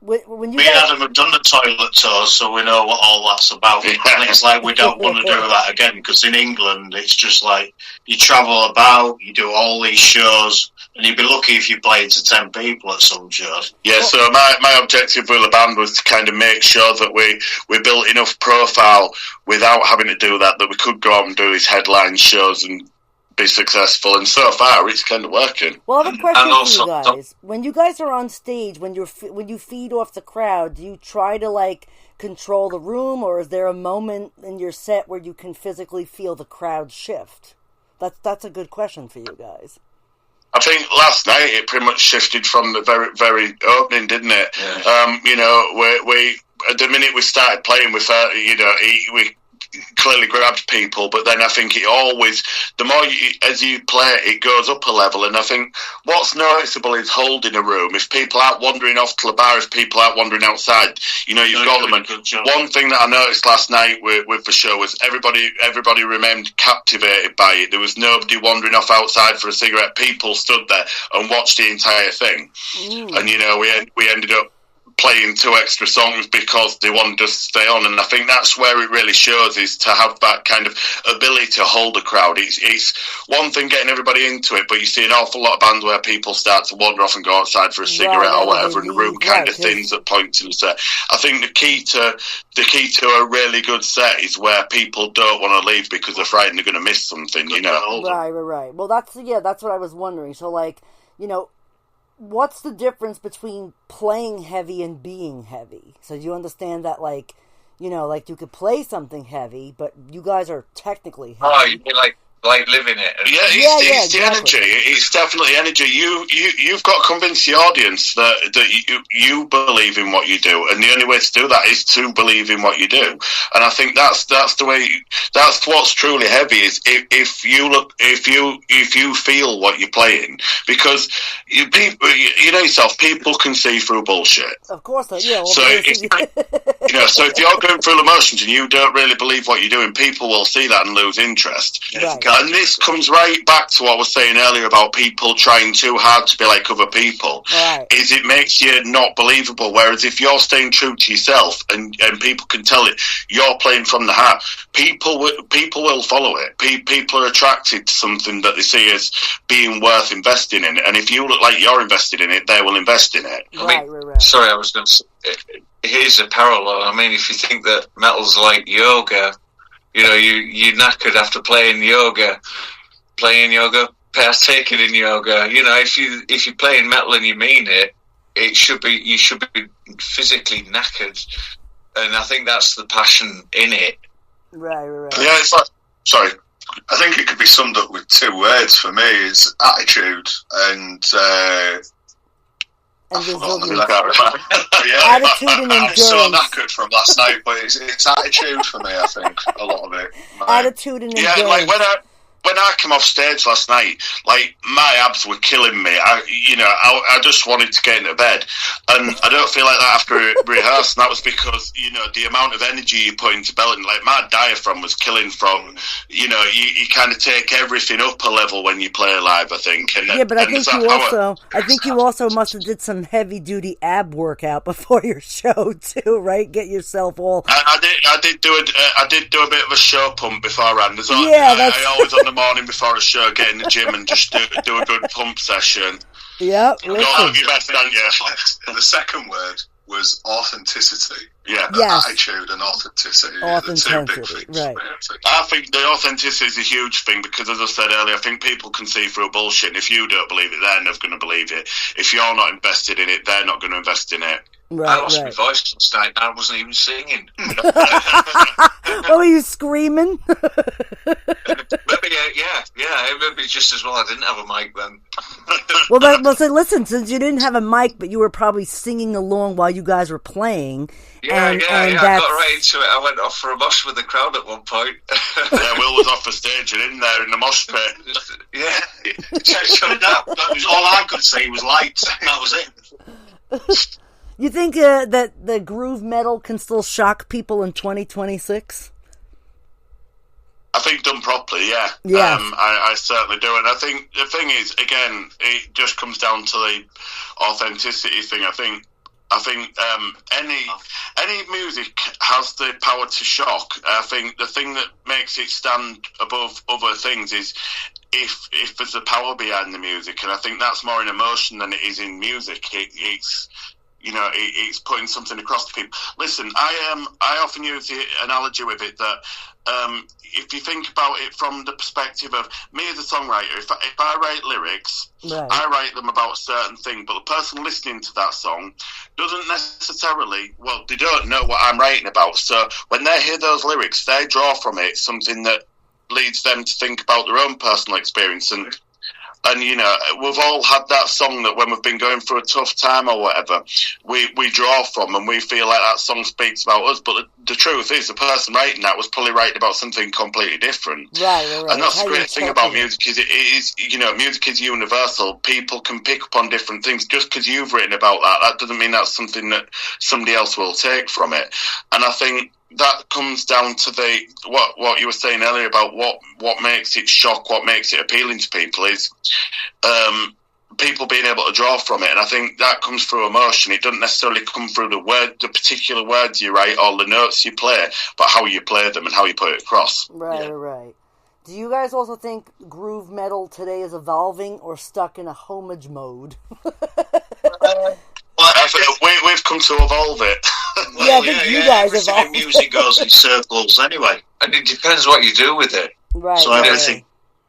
Me and Adam have done the toilet tours, so we know what all that's about. Yeah. And it's like we don't want to do that again, because in England it's just like you travel about, you do all these shows, and you'd be lucky if you played to 10 people at some shows. Yeah, so my objective with the band was to kind of make sure that we built enough profile without having to do that we could go out and do these headline shows and be successful, and so far it's kind of working. Well, I have a question for you guys. When you guys are on stage, when you feed off the crowd, do you try to control the room, or is there a moment in your set where you can physically feel the crowd shift? That's a good question for you guys. I think last night it pretty much shifted from the very, very opening, didn't it? Yeah. We at the minute we started playing, we felt, we clearly grabbed people, but then I think it always, the more as you play it goes up a level. And I think what's noticeable is holding a room. If people aren't wandering off to the bar, if people aren't wandering outside, you've got them. And one thing that I noticed last night with the show was everybody remained captivated by it. There was nobody wandering off outside for a cigarette. People stood there and watched the entire thing. And we ended up playing 2 extra songs because they wanted us to stay on, and I think that's where it really shows, is to have that kind of ability to hold a crowd. It's one thing getting everybody into it, but you see an awful lot of bands where people start to wander off and go outside for a cigarette or whatever, and the room kind of thins at points in the set. I think the key to a really good set is where people don't want to leave because they're frightened they're going to miss something. Right. Well, that's what I was wondering. So, what's the difference between playing heavy and being heavy? So you understand that, you could play something heavy, but you guys are technically heavy. Oh, you mean like living it? Yeah, it's the energy. It's definitely energy. You've got to convince the audience that you believe in what you do, and the only way to do that is to believe in what you do. And I think that's the way. That's what's truly heavy, is if you feel what you're playing, because yourself, people can see through bullshit. Of course, yeah. So if you're going through emotions and you don't really believe what you're doing, people will see that and lose interest. Yeah, And this comes right back to what I was saying earlier about people trying too hard to be like other people. Right. Is it makes you not believable. Whereas if you're staying true to yourself and people can tell it, you're playing from the heart, people will follow it. People are attracted to something that they see as being worth investing in. And if you look like you're invested in it, they will invest in it. Right. Sorry, I was going to say, here's a parallel. I mean, if you think that metal's like yoga, you know, you're knackered after playing yoga, partaking in yoga. You know, if you're playing metal and you mean it, you should be physically knackered, and I think that's the passion in it. Right. Yeah, it's like, sorry, I think it could be summed up with two words for me: it's attitude and. Attitude I'm and so knackered from last night, but it's attitude for me. I think a lot of it. Attitude and endurance. Yeah, like when I came off stage last night, like my abs were killing me. I just wanted to get into bed, and I don't feel like that after rehearsing. That was because the amount of energy you put into belting. Like my diaphragm was killing from. You kind of take everything up a level when you play live. I think. But I think you also must have did some heavy duty ab workout before your show too, right? Get yourself all. I did do a bit of a show pump beforehand. I always on the morning before a show get in the gym and just do a good pump session. Yep. The second word was authenticity. Yeah. Yes. Attitude and authenticity are the two big things. Right. I think the authenticity is a huge thing because, as I said earlier, I think people can see through bullshit. And if you don't believe it, they're never going to believe it. If you're not invested in it, they're not going to invest in it. Right, I lost my voice last night. I wasn't even singing. What were you screaming? Maybe, maybe just as well I didn't have a mic then. So listen, since you didn't have a mic, but you were probably singing along while you guys were playing. I got right into it. I went off for a mosh with the crowd at one point. Will was off the stage and in there in the mosh pit. That was all I could say was light. That was it. You think that the groove metal can still shock people in 2026? I think done properly, yeah. Yeah. I certainly do. And I think the thing is, again, it just comes down to the authenticity thing. I think any music has the power to shock. I think the thing that makes it stand above other things is if there's a power behind the music. And I think that's more in emotion than it is in music. It's putting something across to people. Listen, I often use the analogy with it that if you think about it from the perspective of me as a songwriter, if I write lyrics, right. I write them about a certain thing, but the person listening to that song doesn't necessarily, they don't know what I'm writing about. So when they hear those lyrics, they draw from it something that leads them to think about their own personal experience. And we've all had that song that when we've been going through a tough time or whatever, we draw from and we feel like that song speaks about us. But the truth is, the person writing that was probably writing about something completely different. Right. And that's the great thing about music is it is, music is universal. People can pick up on different things. Just because you've written about that doesn't mean that's something that somebody else will take from it. And I think that comes down to what you were saying earlier about what makes it shock, what makes it appealing to people is people being able to draw from it. And I think that comes through emotion. It doesn't necessarily come through the particular words you write or the notes you play, but how you play them and how you put it across. Right. Do you guys also think groove metal today is evolving or stuck in a homage mode? We've come to evolve it. You guys evolve. Music goes in circles anyway. And it depends what you do with it. Right. So everything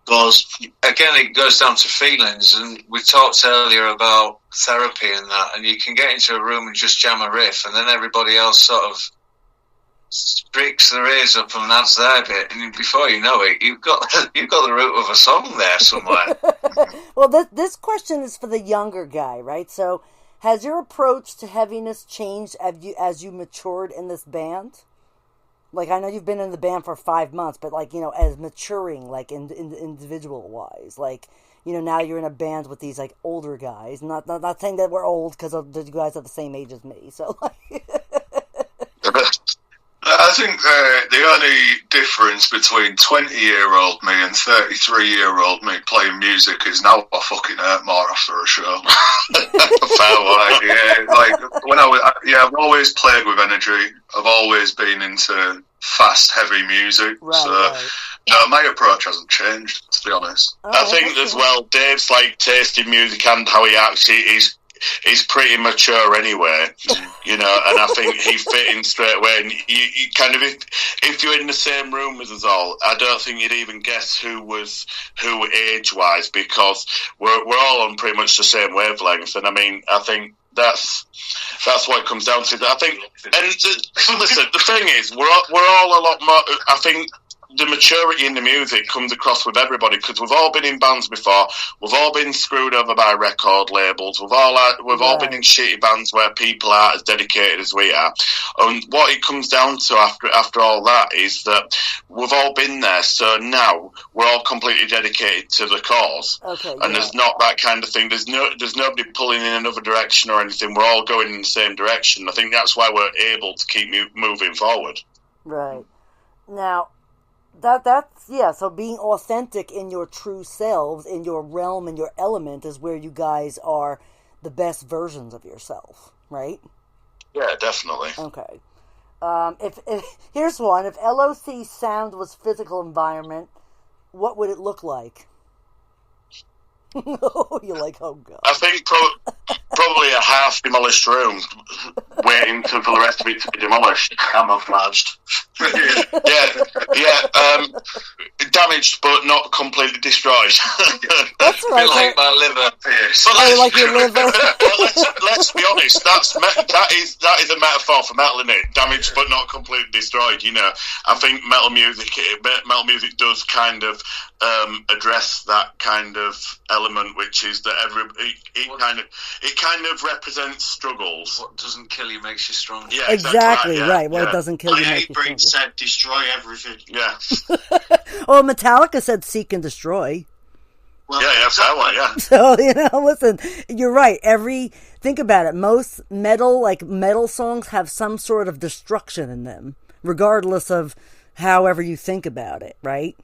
goes... Again, it goes down to feelings. And we talked earlier about therapy and that. And you can get into a room and just jam a riff. And then everybody else sort of pricks their ears up and adds their bit. And before you know it, you've got the root of a song there somewhere. Well, this question is for the younger guy, right? So... has your approach to heaviness changed as you matured in this band? Like, I know you've been in the band for 5 months, but, like, as maturing, like, in individual-wise. Like, now you're in a band with these, like, older guys. Not saying that we're old, because you guys are the same age as me, so, like... I think the only difference between 20-year-old me and 33-year-old me playing music is now I fucking hurt more after a show. I've always played with energy. I've always been into fast, heavy music. Right. No, my approach hasn't changed, to be honest. I think as well, Dave's like taste in music and how he acts. He's pretty mature anyway, you know, and I think he fit in straight away. And you kind of, if you're in the same room as us all, I don't think you'd even guess who age-wise, because we're all on pretty much the same wavelength. And I mean, I think that's what it comes down to. I think, and listen, the thing is, we're all a lot more. I think the maturity in the music comes across with everybody, because we've all been in bands before. We've all been screwed over by record labels. We've all been in shitty bands where people aren't as dedicated as we are. And what it comes down to after all that is that we've all been there. So now we're all completely dedicated to the cause. Okay, and there's not that kind of thing. There's nobody pulling in another direction or anything. We're all going in the same direction. I think that's why we're able to keep moving forward. Right. Now, so being authentic in your true selves, in your realm, in your element, is where you guys are the best versions of yourself, right? Yeah, definitely. Okay. If here's one. If L.o.c. sound was physical environment, what would it look like? You're like, oh god. I think probably a half demolished room, waiting for the rest of it to be demolished, camouflaged. Damaged but not completely destroyed. That's right. Like my liver. Yes. Like your liver. let's be honest. That is a metaphor for metal, isn't it? Damaged but not completely destroyed. You know, I think metal music does kind of address that kind of element, which is that it kind of represents struggles. What doesn't kill you makes you stronger. Yeah, exactly right. Yeah. What doesn't kill you makes you stronger. Said destroy everything. Yeah. Oh, Metallica said seek and destroy. Well, yeah, exactly. Yeah. So, listen, you're right. Think about it. Most metal songs have some sort of destruction in them, regardless of however you think about it, right?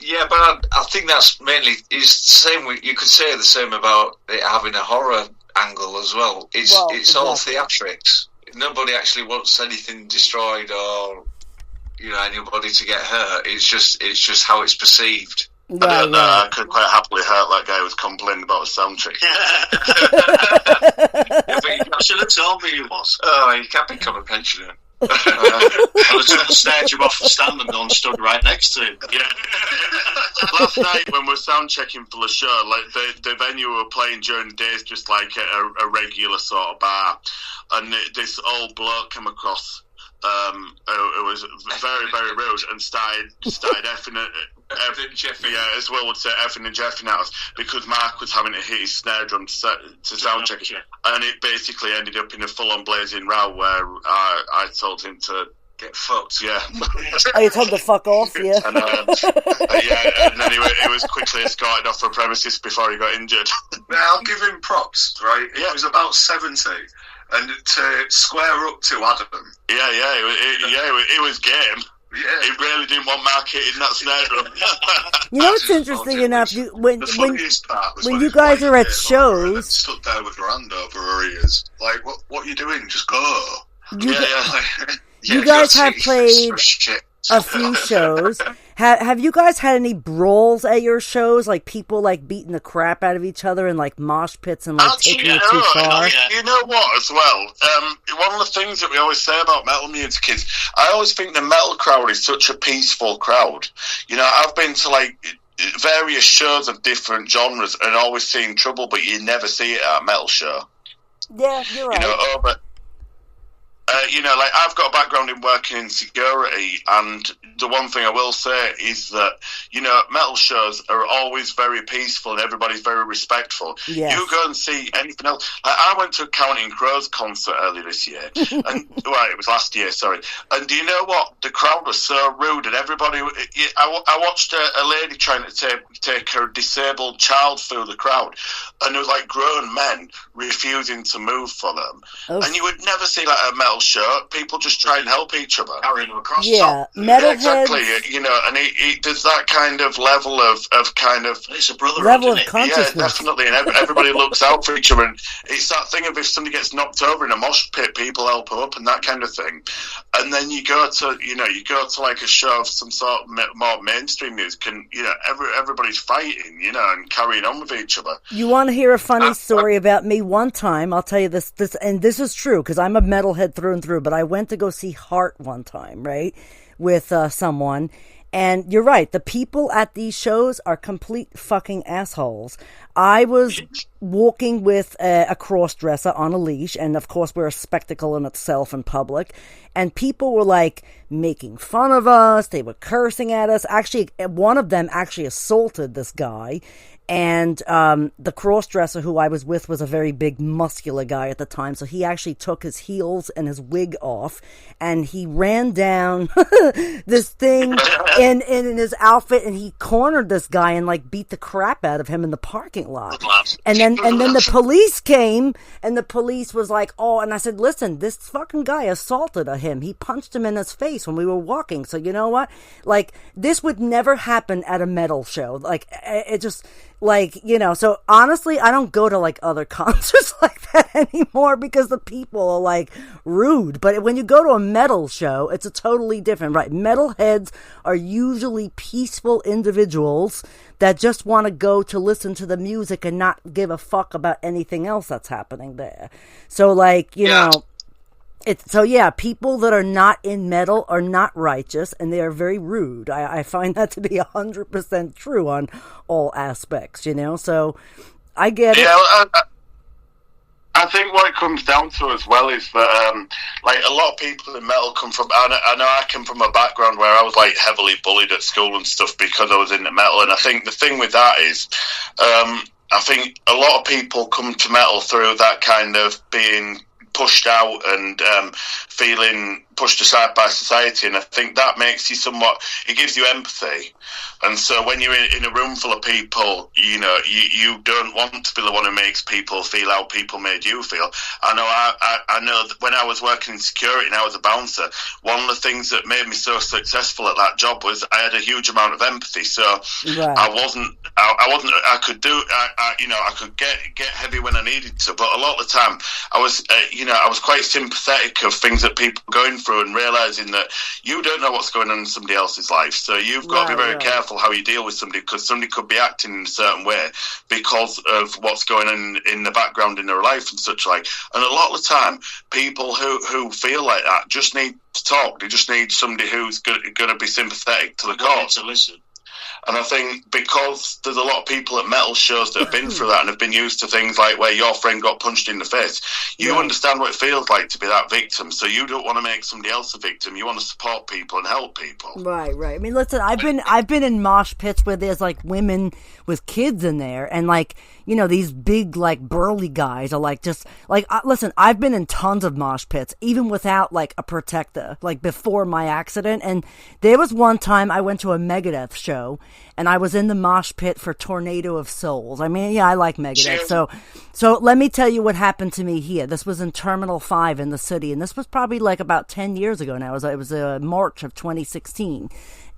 Yeah, but I think that's mainly is the same. You could say the same about it having a horror angle as well. It's all theatrics. Nobody actually wants anything destroyed or anybody to get hurt. It's just how it's perceived. I could quite happily hurt that guy who was complaining about his sound check. But you should have told me he was. Oh, you can't become a pensioner. I stared him off the stand and no one stood right next to him. Yeah. Last night when we were sound checking for the show, like the venue we were playing during the day is just like a regular sort of bar, and this old bloke came across. It was very, very rude and started effing Jeffy. Yeah, as well would say effing and jeffing at us because Mark was having to hit his snare drum to sound check it, and it basically ended up in a full-on blazing row where I told him to get fucked. Yeah. Oh, you told him to fuck off? Yeah. And, and then he was quickly escorted off the premises before he got injured. Now, I'll give him props, right? He was about 70. And to square up to Adam. It was game. Yeah. He really didn't want Mark hitting that snare drum. You know what's interesting enough? When you guys are at shows... Stood there with her hand over her ears. Like, what are you doing? Just go. You guys have played a few shows. Have you guys had any brawls at your shows? Like people like beating the crap out of each other in like mosh pits and like taking it too far? You know what as well? One of the things that we always say about metal music is I always think the metal crowd is such a peaceful crowd. You know, I've been to like various shows of different genres and always seen trouble, but you never see it at a metal show. Yeah, you're right. Like I've got a background in working in security, and the one thing I will say is that, metal shows are always very peaceful and everybody's very respectful. Yes. You go and see anything else. Like, I went to a Counting Crows concert earlier this year, and it was last year, sorry. And do you know what? The crowd was so rude, and everybody. I watched a lady trying to take her disabled child through the crowd, and there was like grown men refusing to move for them. Oh. And you would never see like a metal metal show, people just try and help each other. Carrying them across. Yeah, metalheads. Exactly. You know, and there's that kind of level of kind of... It's a brotherhood, level of isn't it? consciousness. Yeah, definitely. And everybody looks out for each other. And it's that thing of if somebody gets knocked over in a mosh pit, people help up and that kind of thing. And then you go to like a show of some sort of more mainstream music, and you know everybody's fighting, you know, and carrying on with each other. You want to hear a funny story about me? One time, I'll tell you this, and this is true because I'm a metalhead through and through. But I went to go see Heart one time, right, with someone. And you're right, the people at these shows are complete fucking assholes. I was walking with a cross-dresser on a leash, and of course we're a spectacle in itself in public, and people were like making fun of us, they were cursing at us. Actually, one of them actually assaulted this guy, and the cross-dresser who I was with was a very big muscular guy at the time, so he actually took his heels and his wig off, and he ran down this thing in his outfit, and he cornered this guy and like beat the crap out of him in the parking lot. And then the police came, and the police was like, oh, and I said, listen, this fucking guy assaulted him. He punched him in his face when we were walking. So you know what? Like, this would never happen at a metal show. Like, it just... Like, you know, so honestly, I don't go to like other concerts like that anymore because the people are like rude. But when you go to a metal show, it's a totally different, right? Metalheads are usually peaceful individuals that just want to go to listen to the music and not give a fuck about anything else that's happening there. So like, you know, people that are not in metal are not righteous, and they are very rude. I find that to be 100% true on all aspects, you know? So, I get it. Yeah, I think what it comes down to as well is that, like, a lot of people in metal come from... I know I come from a background where I was, like, heavily bullied at school and stuff because I was into metal, and I think the thing with that is... I think a lot of people come to metal through that kind of being... pushed out and feeling pushed aside by society, and I think that makes you somewhat, it gives you empathy. And so when you're in a room full of people, you know, you don't want to be the one who makes people feel how people made you feel. I know that when I was working in security and I was a bouncer, one of the things that made me so successful at that job was I had a huge amount of empathy. So right. I could get heavy when I needed to, but a lot of the time I was quite sympathetic of things that people are going through and realising that you don't know what's going on in somebody else's life. So you've got to be very careful how you deal with somebody, because somebody could be acting in a certain way because of what's going on in the background in their life and such like. And a lot of the time, people who feel like that just need to talk. They just need somebody who's going to be sympathetic to the cause. To listen. And I think because there's a lot of people at metal shows that have been through that and have been used to things like where your friend got punched in the face, you understand what it feels like to be that victim. So you don't want to make somebody else a victim. You want to support people and help people. Right. I mean, listen, I've been in mosh pits where there's like women with kids in there, and like, you know, these big like burly guys are like just like listen, I've been in tons of mosh pits even without like a protector, like before my accident. And there was one time I went to a Megadeth show, and I was in the mosh pit for Tornado of Souls. I mean, yeah, I like Megadeth. So let me tell you what happened to me here. This was in Terminal 5 in the city, and this was probably like about 10 years ago now. It was March of 2016.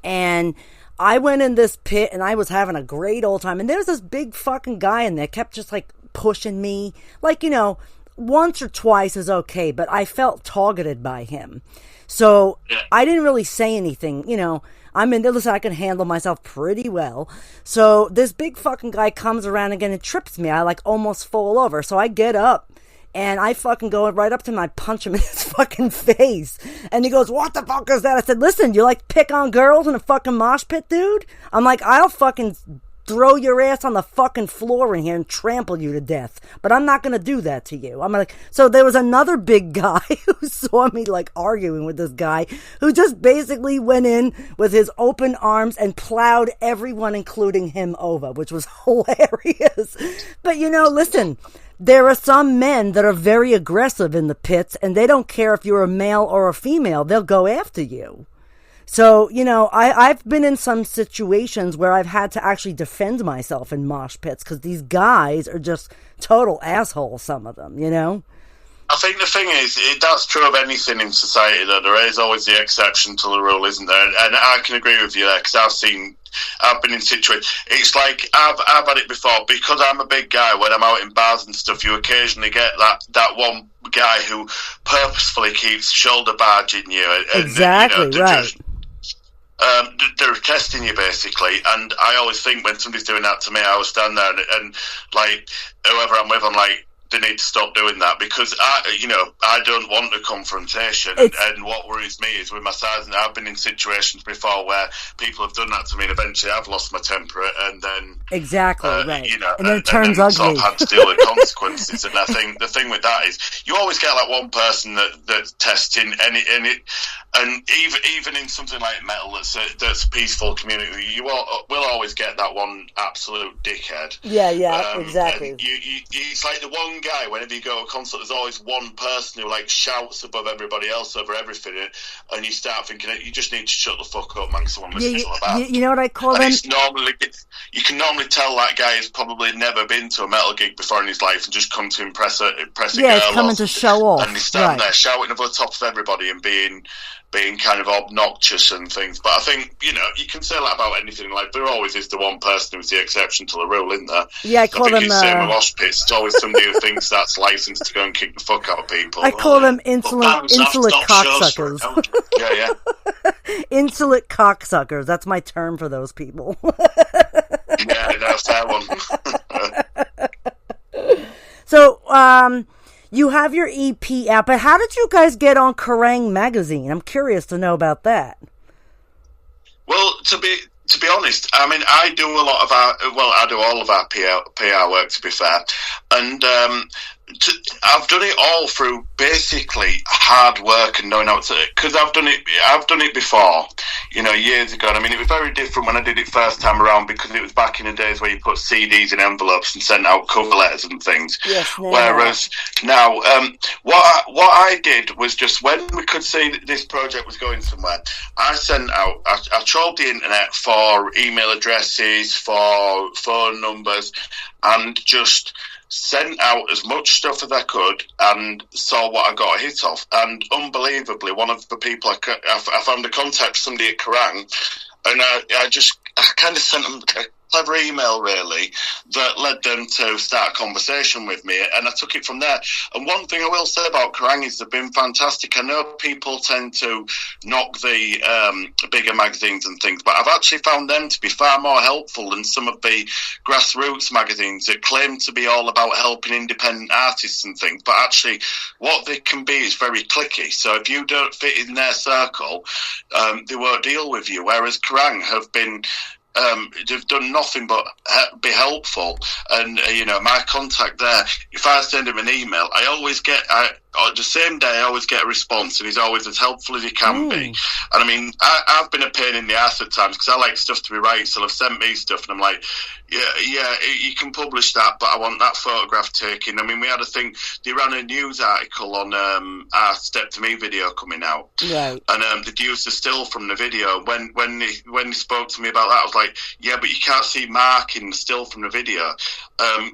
And I went in this pit, and I was having a great old time. And there was this big fucking guy in there, kept just like pushing me. Like, you know, once or twice is okay, but I felt targeted by him. So I didn't really say anything, you know. I'm in there, listen, I can handle myself pretty well. So this big fucking guy comes around again and trips me. I like almost fall over. So I get up and I fucking go right up to him and I punch him in his fucking face. And he goes, what the fuck is that? I said, listen, you like pick on girls in a fucking mosh pit, dude? I'm like, I'll fucking throw your ass on the fucking floor in here and trample you to death. But I'm not going to do that to you. I'm like, so there was another big guy who saw me like arguing with this guy who just basically went in with his open arms and plowed everyone, including him, over, which was hilarious. But you know, listen, there are some men that are very aggressive in the pits, and they don't care if you're a male or a female. They'll go after you. So, you know, I've been in some situations where I've had to actually defend myself in mosh pits because these guys are just total assholes, some of them, you know? I think the thing is, that's true of anything in society, though. There is always the exception to the rule, isn't there? And I can agree with you there, because I've been in situations. It's like, I've had it before, because I'm a big guy, when I'm out in bars and stuff, you occasionally get that one guy who purposefully keeps shoulder barging you. And, exactly, right. They're testing you, basically, and I always think when somebody's doing that to me, I always stand there and like, whoever I'm with, I'm like, they need to stop doing that, because I don't want a confrontation. And what worries me is with my size, and I've been in situations before where people have done that to me, and eventually I've lost my temper, and then right, and then it and turns then ugly. Sort of had to deal with consequences. And I think the thing with that is you always get like one person that's testing, and even in something like metal that's a peaceful community, will always get that one absolute dickhead. Yeah, exactly. It's like the one guy, whenever you go to a concert, there's always one person who like shouts above everybody else over everything, and you start thinking, you just need to shut the fuck up, man, because someone listens to a band. You know what I call them? You can normally tell that guy has probably never been to a metal gig before in his life and just come to impress a girl. Yeah, he's coming to show off. And he's standing there shouting over the top of everybody and being kind of obnoxious and things. But I think, you can say that about anything. Like, there always is the one person who's the exception to the rule, isn't there? Yeah, I call them... it's the same with mosh pits. It's always somebody who thinks that's licensed to go and kick the fuck out of people. I call them insolent cocksuckers. Yeah. Insolent cocksuckers. That's my term for those people. Yeah, that's that one. So, you have your EP out, but how did you guys get on Kerrang! Magazine? I'm curious to know about that. Well, to be honest, I mean, I do all of our PR work, to be fair, and I've done it all through basically hard work and knowing how to, because I've done it before, years ago. And I mean, it was very different when I did it first time around, because it was back in the days where you put CDs in envelopes and sent out cover letters and things. Yes, no. Whereas now, what I did was just, when we could see that this project was going somewhere, I trawled the internet for email addresses, for phone numbers, and just sent out as much stuff as I could and saw what I got a hit of. And unbelievably, one of the people I found a contact, somebody at Kerrang, and I kind of sent them a clever email, really, that led them to start a conversation with me, and I took it from there. And one thing I will say about Kerrang is they've been fantastic. I know people tend to knock the bigger magazines and things, but I've actually found them to be far more helpful than some of the grassroots magazines that claim to be all about helping independent artists and things, but actually what they can be is very cliquey. So if you don't fit in their circle, they won't deal with you, whereas Kerrang have been... they've done nothing but be helpful, and my contact there, if I send him an email, I always get the same day I always get a response, and he's always as helpful as he can be. And I mean, I've been a pain in the ass at times, because I like stuff to be right, so they've sent me stuff and I'm like, yeah, you can publish that, but I want that photograph taken. I mean, we had a thing, they ran a news article on our Step to Me video coming out, right? And they used a still from the video. When they spoke to me about that, I was like, yeah, but you can't see Mark in the still from the video.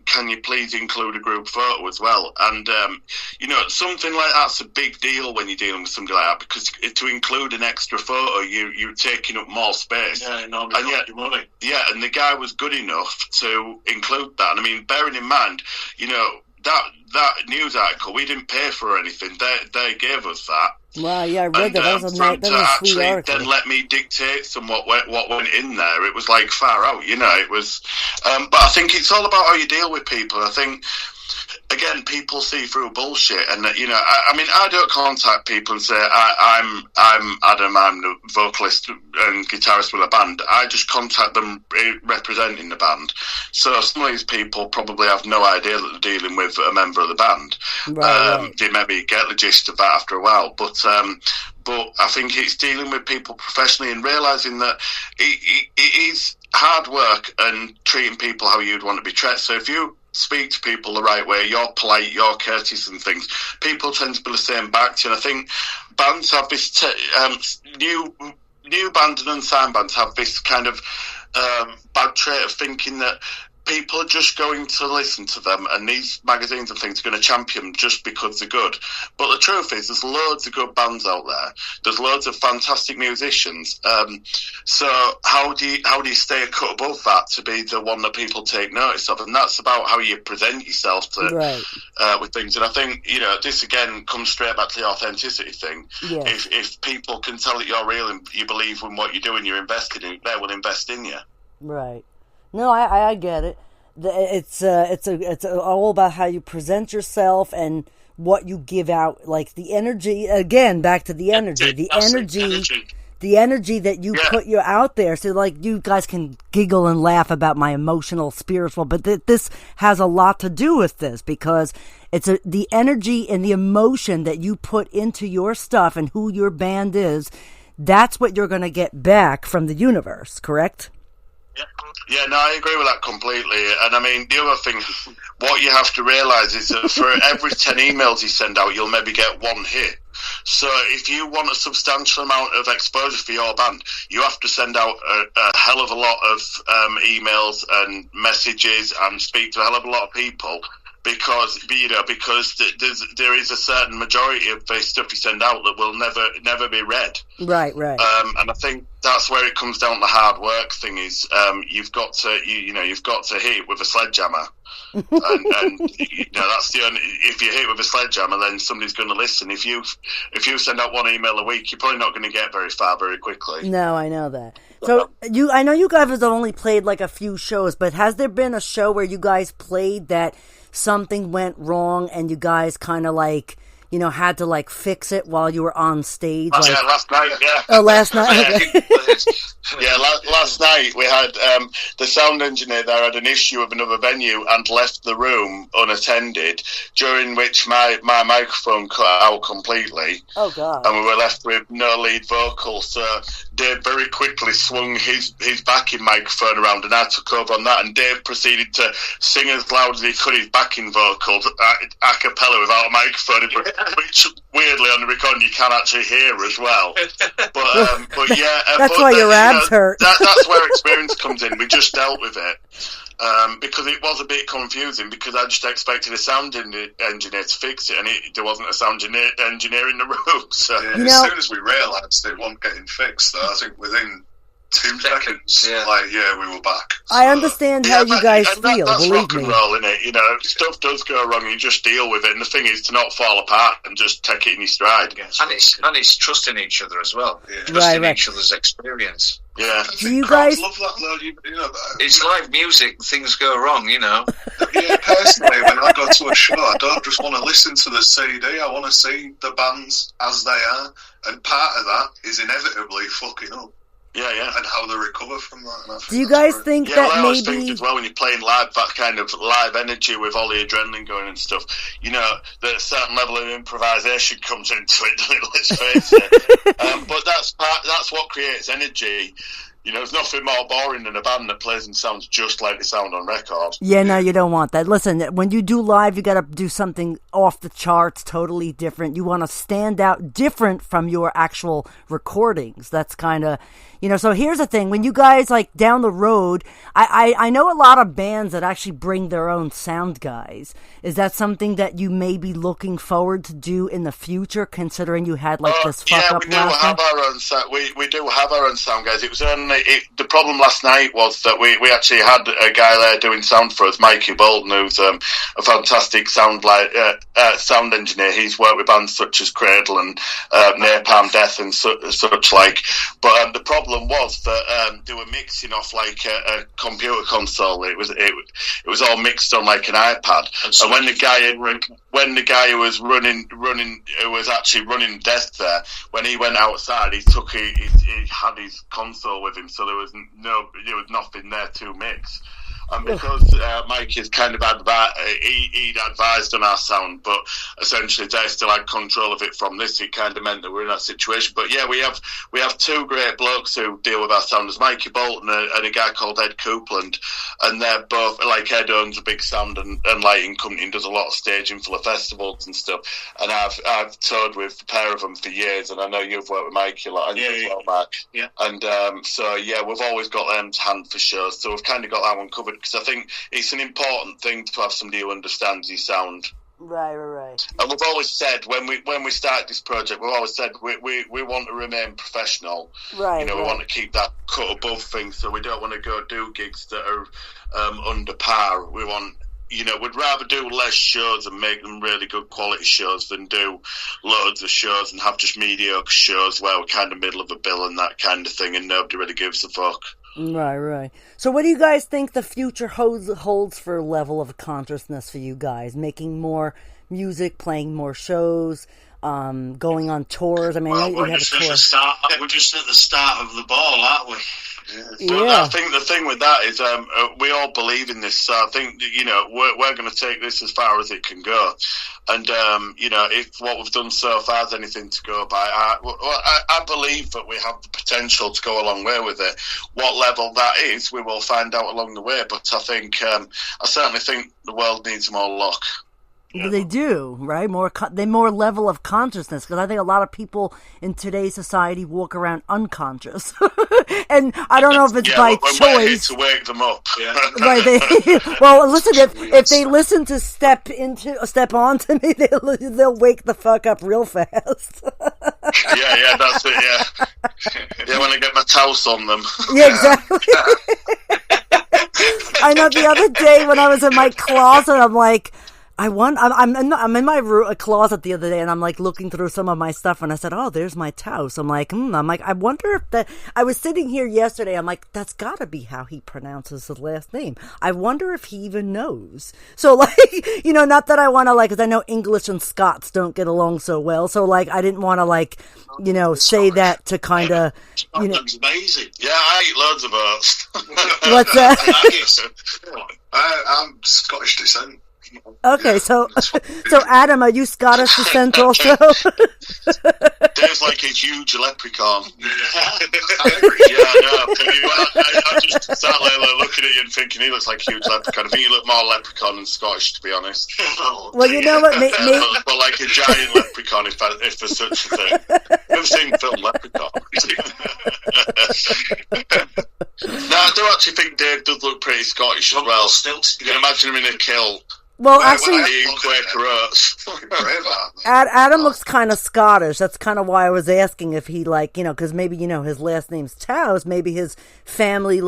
Can you please include a group photo as well? And something like that's a big deal when you're dealing with somebody like that, because to include an extra photo, you're taking up more space. Yeah, and yet, your money. Yeah, and the guy was good enough to include that. And I mean, bearing in mind, that news article, we didn't pay for anything. They gave us that. Wow, yeah, I read that. That was a sweet article. Then let me dictate somewhat what went in there. It was like far out, it was. But I think it's all about how you deal with people. I think, again, people see through bullshit, and I mean, I don't contact people and say I'm Adam, I'm the vocalist and guitarist with a band. I just contact them representing the band. So some of these people probably have no idea that they're dealing with a member of the band. Right. They maybe get the gist of that after a while, but I think it's dealing with people professionally and realising that it is hard work and treating people how you'd want to be treated. So if you speak to people the right way, you're polite, you're courteous and things, people tend to be the same back to you. And I think bands have this new bands and unsigned bands have this kind of bad trait of thinking that people are just going to listen to them, and these magazines and things are going to champion them just because they're good. But the truth is, there's loads of good bands out there. There's loads of fantastic musicians. So how do you stay a cut above that to be the one that people take notice of? And that's about how you present yourself to with things. And I think, you know, this again comes straight back to the authenticity thing. Yeah. If people can tell that you're real and you believe in what you're doing, you're invested in it, they will invest in you. Right. No, I get it. It's all about how you present yourself and what you give out. Like the energy. Again, back to the energy. The energy that you put you out there. So, like, you guys can giggle and laugh about my emotional, spiritual, but this has a lot to do with this because it's the energy and the emotion that you put into your stuff and who your band is. That's what you're going to get back from the universe. Correct? Yeah, no, I agree with that completely. And I mean, the other thing, what you have to realise is that for every 10 emails you send out, you'll maybe get one hit. So if you want a substantial amount of exposure for your band, you have to send out a hell of a lot of emails and messages and speak to a hell of a lot of people. Because there is a certain majority of the stuff you send out that will never be read. Right. And I think that's where it comes down to the hard work thing. Is you've got to hit it with a sledgehammer, and you know that's the only. If you hit it with a sledgehammer, then somebody's going to listen. If you send out one email a week, you're probably not going to get very far very quickly. No, I know that. So I know you guys have only played like a few shows, but has there been a show where you guys played that something went wrong and you guys kind of like, you know, had to like fix it while you were on stage? Last night, yeah. Oh, last night? Yeah, last night we had the sound engineer there had an issue with another venue and left the room unattended, during which my microphone cut out completely. Oh, God. And we were left with no lead vocal, so Dave very quickly swung his backing microphone around and I took over on that, and Dave proceeded to sing as loud as he could his backing vocals a cappella without a microphone, which weirdly on the recording you can actually hear as well. But yeah, that's why your abs hurt. That's where experience comes in. We just dealt with it because it was a bit confusing because I just expected a sound engineer to fix it, and there wasn't a sound engineer in the room. So as soon as we realised it wasn't getting fixed, though, I think within 2 seconds, we were back. So, I understand how you guys feel, that's believe rock and me. roll, innit? You know, stuff does go wrong and you just deal with it, and the thing is to not fall apart and just take it in your stride. And it's trusting each other as well. Yeah. Trusting each other's experience. Yeah. Do you guys love that though? You know, it's live music, things go wrong, you know. Yeah, personally, when I go to a show, I don't just want to listen to the CD, I want to see the bands as they are, and part of that is inevitably fucking up. Yeah. And how they recover from that. Do you guys think that maybe... I always think as well, when you're playing live, that kind of live energy with all the adrenaline going and stuff, you know, that a certain level of improvisation comes into it, let's face it. But that's what creates energy. You know, there's nothing more boring than a band that plays and sounds just like they sound on record. Yeah, no, you don't want that. Listen, when you do live, you got to do something off the charts, totally different. You want to stand out different from your actual recordings. That's kind of, you know, so here's the thing. When you guys, like, down the road, I know a lot of bands that actually bring their own sound guys. Is that something that you may be looking forward to do in the future, considering you had, like, this fuck-up last time? We do have our own sound guys. It was only... the problem last night was that we actually had a guy there doing sound for us, Mikey Bolton, who's a fantastic sound engineer. He's worked with bands such as Cradle and Napalm Death and such like. But the problem was that they were mixing off like a computer console. It was all mixed on like an iPad. And when the guy who was who was actually running desk there, when he went outside, he had his console with him, so there was nothing there to mix. And because Mike is kind of he'd advised on our sound, but essentially they still had control of it from this. It kind of meant that we're in that situation. But yeah, we have 2 great blokes who deal with our sound. There's Mikey Bolton and a guy called Ed Copeland, and they're both, like, Ed owns a big sound and lighting company and does a lot of staging for the festivals and stuff. And I've toured with a pair of them for years, and I know you've worked with Mikey a lot, and you as well, Mark. Yeah. And so yeah, we've always got them to hand for shows, so we've kind of got that one covered. because I think it's an important thing to have somebody who understands your sound. Right. And we've always said when we start this project, we've always said we want to remain professional. Right. We want to keep that cut above things, so we don't want to go do gigs that are under par. We want, we'd rather do less shows and make them really good quality shows than do loads of shows and have just mediocre shows where we're kind of middle of a bill and that kind of thing, and nobody really gives a fuck. Right. So what do you guys think the future holds for level of consciousness for you guys? Making more music, playing more shows, going on tours? I mean, we're just at the start of the ball, aren't we? Yeah. I think the thing with that is we all believe in this. So I think we're going to take this as far as it can go, and if what we've done so far is anything to go by, I believe that we have the potential to go a long way with it. What level that is, we will find out along the way. But I think I certainly think the world needs more L.o.c. They do, right? More level of consciousness, because I think a lot of people in today's society walk around unconscious, and I don't know if it's by choice. We're here to wake them up. Yeah. Right? Well, listen, if they listen to Step On to me, they'll wake the fuck up real fast. yeah, that's it. Yeah, when I get my towels on them. Yeah, exactly. I know. The other day when I was in my closet, I'm like, I'm in my closet the other day, and I'm like looking through some of my stuff, and I said, "Oh, there's my Taos." I'm like, I wonder if that. I was sitting here yesterday. I'm like, that's got to be how he pronounces his last name. I wonder if he even knows. So like, not that I want to because I know English and Scots don't get along so well. So like, I didn't want to say that to kind of, That's amazing. Yeah, I eat loads of oats. What's that? I'm Scottish descent. Okay, so Adam, are you Scottish descent also? Dave's like a huge leprechaun. I just sat there looking at you and thinking he looks like a huge leprechaun. I think you look more leprechaun than Scottish, to be honest. Well, you know what? But like a giant leprechaun, if there's such a thing. Ever seen the film Leprechaun? No, I do actually think Dave does look pretty Scottish as well. You can imagine him in a kilt. Well, actually, Adam looks kind of Scottish. That's kind of why I was asking if he because maybe his last name's Taos. Maybe his family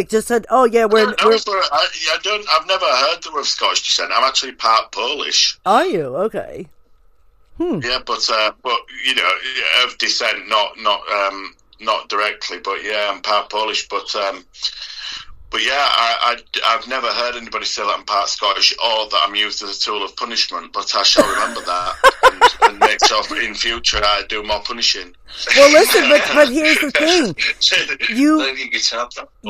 just said, "Oh yeah, we're." I've never heard that we're of Scottish descent. I'm actually part Polish. Are you okay? Yeah, but of descent, not directly, but yeah, I'm part Polish, But yeah, I've never heard anybody say that I'm part Scottish or that I'm used as a tool of punishment, but I shall remember that and make sure in future I do more punishing. Well, listen, but here's the thing.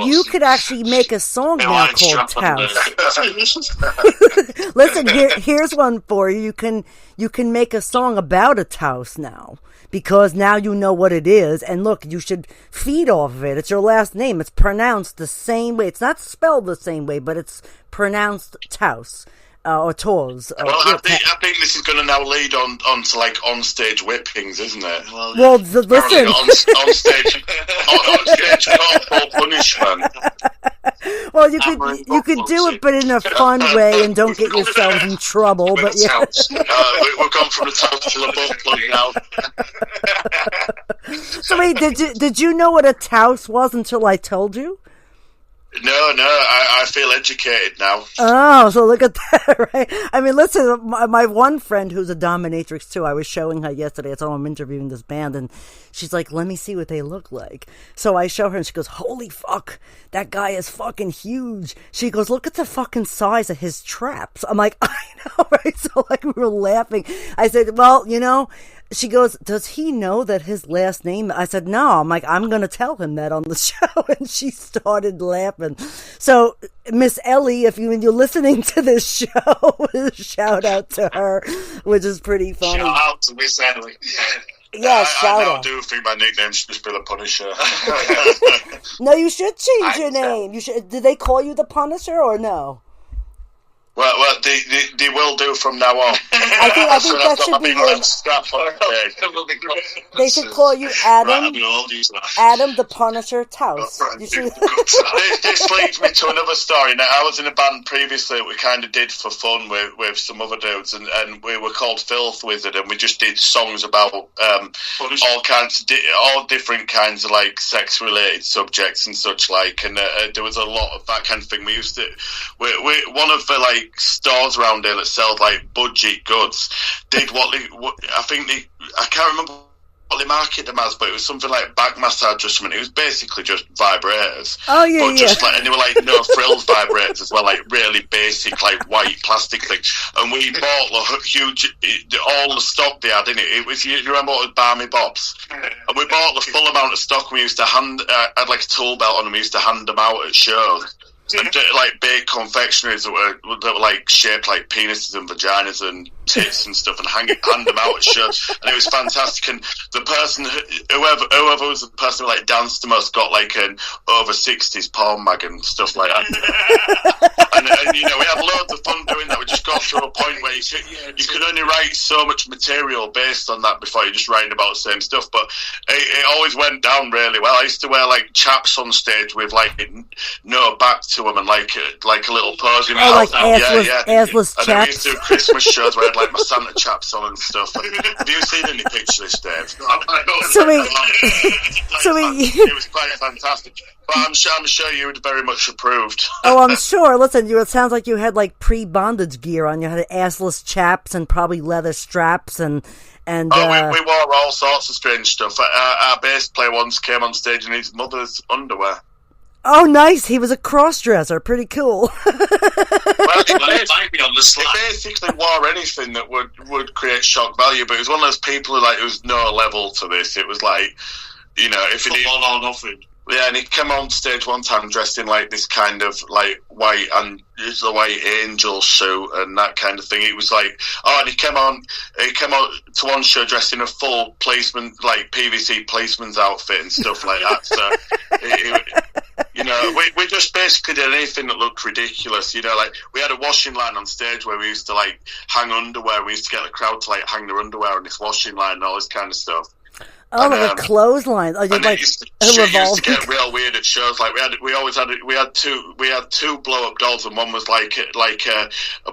You could actually make a song now called Taos. Listen, here's one for you. You can make a song about a Taos now. Because now you know what it is, and look, you should feed off of it. It's your last name. It's pronounced the same way. It's not spelled the same way, but it's pronounced Taos. Or Taws. Well, I think this is going to now lead on to on-stage whippings, isn't it? Well, listen. On-stage corporal punishment. Well, you could do it, but in a fun way, and don't get yourselves in trouble. But yeah, we've gone from the top to the butt plug now. So wait, did you know what a Taos was until I told you? No, I feel educated now. Oh, so look at that, right? I mean, listen, my one friend who's a dominatrix too, I was showing her yesterday. I told her I'm interviewing this band, and she's like, let me see what they look like. So I show her, and she goes, holy fuck, that guy is fucking huge. She goes, look at the fucking size of his traps. I'm like, I know, right? So we were laughing. I said, well, she goes, does he know that his last name? I said, no. I'm like, I'm going to tell him that on the show. And she started laughing. So, Miss Ellie, when you're listening to this show, shout out to her, which is pretty funny. Shout out to Miss Ellie. Yeah, shout out. I do think my nickname should just be the Punisher. No, you should change your name. You should. Did they call you the Punisher or no? Well, they will do from now on. I think that should be your... They should call you Adam. Adam the Punisher Taus. This leads me to another story. Now, I was in a band previously that we kind of did for fun with some other dudes, and we were called Filth Wizard, and we just did songs about all different kinds of like sex-related subjects and such like, and there was a lot of that kind of thing. We used to, we one of the like stores around here that sell like budget goods did I can't remember what they marketed them as, but it was something like back massage or something. It was basically just vibrators. Oh yeah, but just like, and they were like no frills vibrators as well, like really basic like white plastic things. And we bought all the stock they had in it. It was, you remember what was Barmy Bobs? And we bought the full amount of stock. And we used to had like a tool belt on them. We used to hand them out at shows. And like baked confectionaries that were like shaped like penises and vaginas and tits and stuff, and hand them out at shows, and it was fantastic. And the person, whoever was the person who like danced the most, got like an over 60s porn mag and stuff like that. and you know, we had loads of fun doing that. We just got to a point where you could only write so much material based on that before you're just writing about the same stuff. But it always went down really well. I used to wear like chaps on stage with like no back to them and like a little posing. Oh, like assless and chaps. then we used to do Christmas shows where I had like my Santa chaps on and stuff. Have you seen any pictures, Dave? It was quite fantastic. But I'm sure you would very much approved. Oh, I'm sure. Listen, it sounds like you had like pre-bondage gear on. You had assless chaps and probably leather straps and. We wore all sorts of strange stuff. Our bass player once came on stage in his mother's underwear. Oh, nice. He was a cross-dresser. Pretty cool. Well, he basically wore anything that would create shock value, but it was one of those people who, like, there was no level to this. It was like, you know, if it all or nothing. Yeah, and he came on stage one time dressed in like this kind of like white angel suit and that kind of thing. It was like, and he came on to one show dressed in a full policeman, like PVC policeman's outfit and stuff like that. So, you know, we just basically did anything that looked ridiculous. You know, like we had a washing line on stage where we used to like hang underwear. We used to get the crowd to like hang their underwear on this washing line and all this kind of stuff. Oh, like a clothesline. Oh, like used to get real weird at shows. Like we had two blow up dolls, and one was like a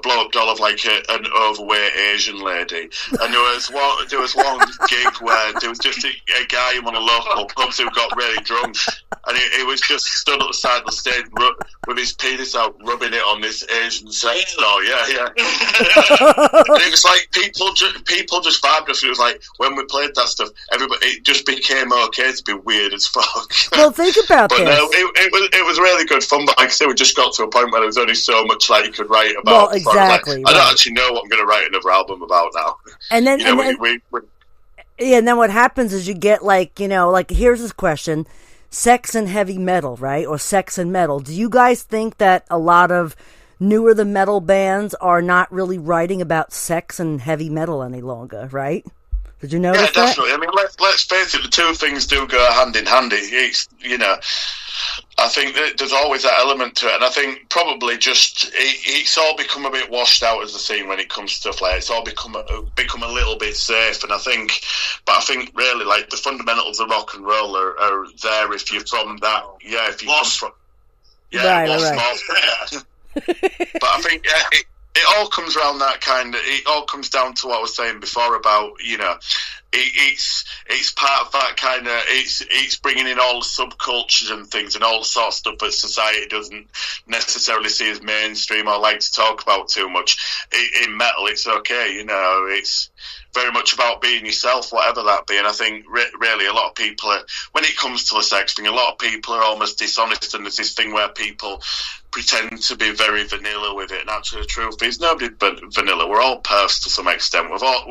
blow up doll of like an overweight Asian lady. And there was one gig where there was just a guy in one of the local pubs who got really drunk, and he was just stood at the side of the stage with his penis out, rubbing it on this Asian sex doll. Yeah. And it was like people just vibed us. It was like when we played that stuff, it just became okay to be weird as fuck. Well, think about this. But no, it was really good fun. But like I said, we just got to a point where there was only so much like you could write about. Well, exactly. I don't actually know what I'm going to write another album about now. And then, and then what happens is you get like here's this question: sex and heavy metal, right? Or sex and metal. Do you guys think that a lot of newer the metal bands are not really writing about sex and heavy metal any longer, right? Did you notice that? Yeah, definitely. I mean, let's face it, the two things do go hand in hand. It's, you know, I think that there's always that element to it, and I think probably just it's all become a bit washed out as a scene when it comes to stuff like that. It's all become a little bit safe, and I think really like the fundamentals of rock and roll are there if you're from that. Yeah, if you come from right. But I think it all comes around that kind of. It all comes down to what I was saying before about, you know, it's part of that kind of. It's bringing in all the subcultures and things and all the sort of stuff that society doesn't necessarily see as mainstream or like to talk about too much. In metal, it's okay, you know. It's very much about being yourself, whatever that be. And I think really a lot of people, when it comes to the sex thing, a lot of people are almost dishonest, and there's this thing where people pretend to be very vanilla with it, and actually the truth is nobody but vanilla. We're all pervs to some extent. We've all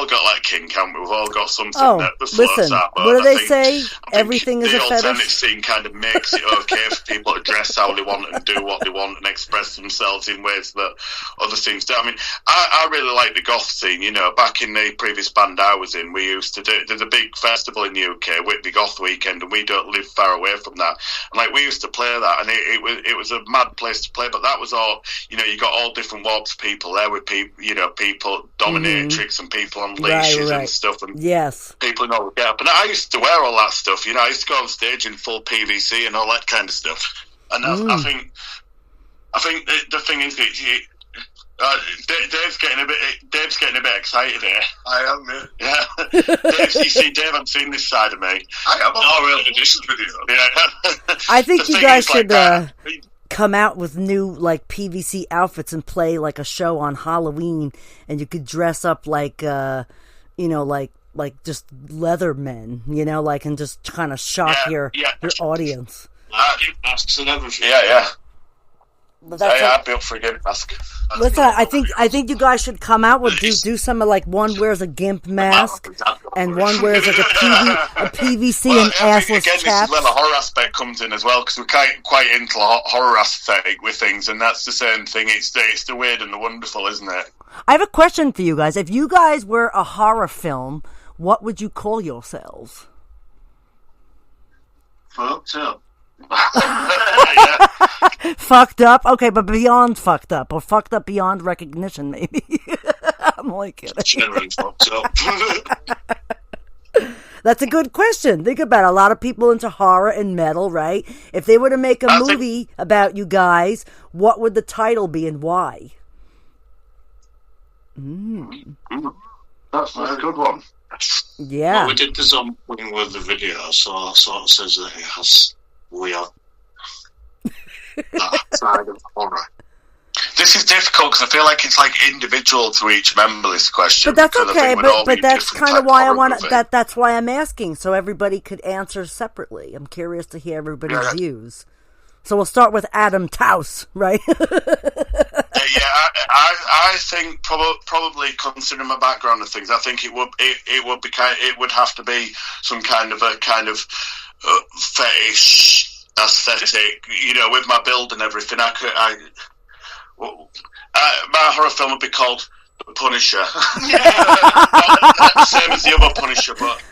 got like kink, haven't we? We've all got something that floats listen, our boat. what do they say? I think Everything is a the alternate fetish? scene kind of makes it okay for people to dress how they want and do what they want and express themselves in ways that other scenes do. I mean, I really like the goth scene. You know, back in the previous band I was in, we used to there's a big festival in the UK, Whitby Goth Weekend, and we don't live far away from that. And like, we used to play that, and it was a mad place to play, but that was all, you know, you got all different walks of people there with people, you know, people dominatrix and people on leashes and stuff, and people in all the get up. And I used to wear all that stuff, you know, I used to go on stage in full PVC and all that kind of stuff. And I think the thing is, Dave's getting a bit excited here. I am, yeah. Dave, you see, Dave, I've seen this side of me. I am not really just with you. Yeah. I think you guys should come out with new like PVC outfits and play like a show on Halloween, and you could dress up like you know, like just leather men, you know, like, and just kind of shock your audience. Masks and everything. Yeah. I'd be up for a good mask. Listen, I think you guys should come out with do some of like one wears a gimp mask and one wears like a PVC and assless again, chaps. This is where the horror aspect comes in as well, because we're quite into horror aesthetic with things, and that's the same thing. It's the weird and the wonderful, isn't it? I have a question for you guys. If you guys were a horror film, what would you call yourselves? Fucked up. Fucked up? Okay, but beyond fucked up, or fucked up beyond recognition, maybe. I'm only kidding. Generally fucked up. That's a good question. Think about it. A lot of people into horror and metal, right? If they were to make a movie about you guys, what would the title be and why? That's a good one. Yeah. Well, we did the zombie thing with the video, so it sort of says that it has weird that side of horror. This is difficult because I feel like it's like individual to each member, this question. But that's okay. But that's kind of why I want to. That's why I'm asking, so everybody could answer separately. I'm curious to hear everybody's views. So we'll start with Adam Taus, right? I think probably considering my background and things, I think it would have to be some kind of fetish aesthetic, you know, with my build and everything. My horror film would be called The Punisher. Same as the other Punisher, but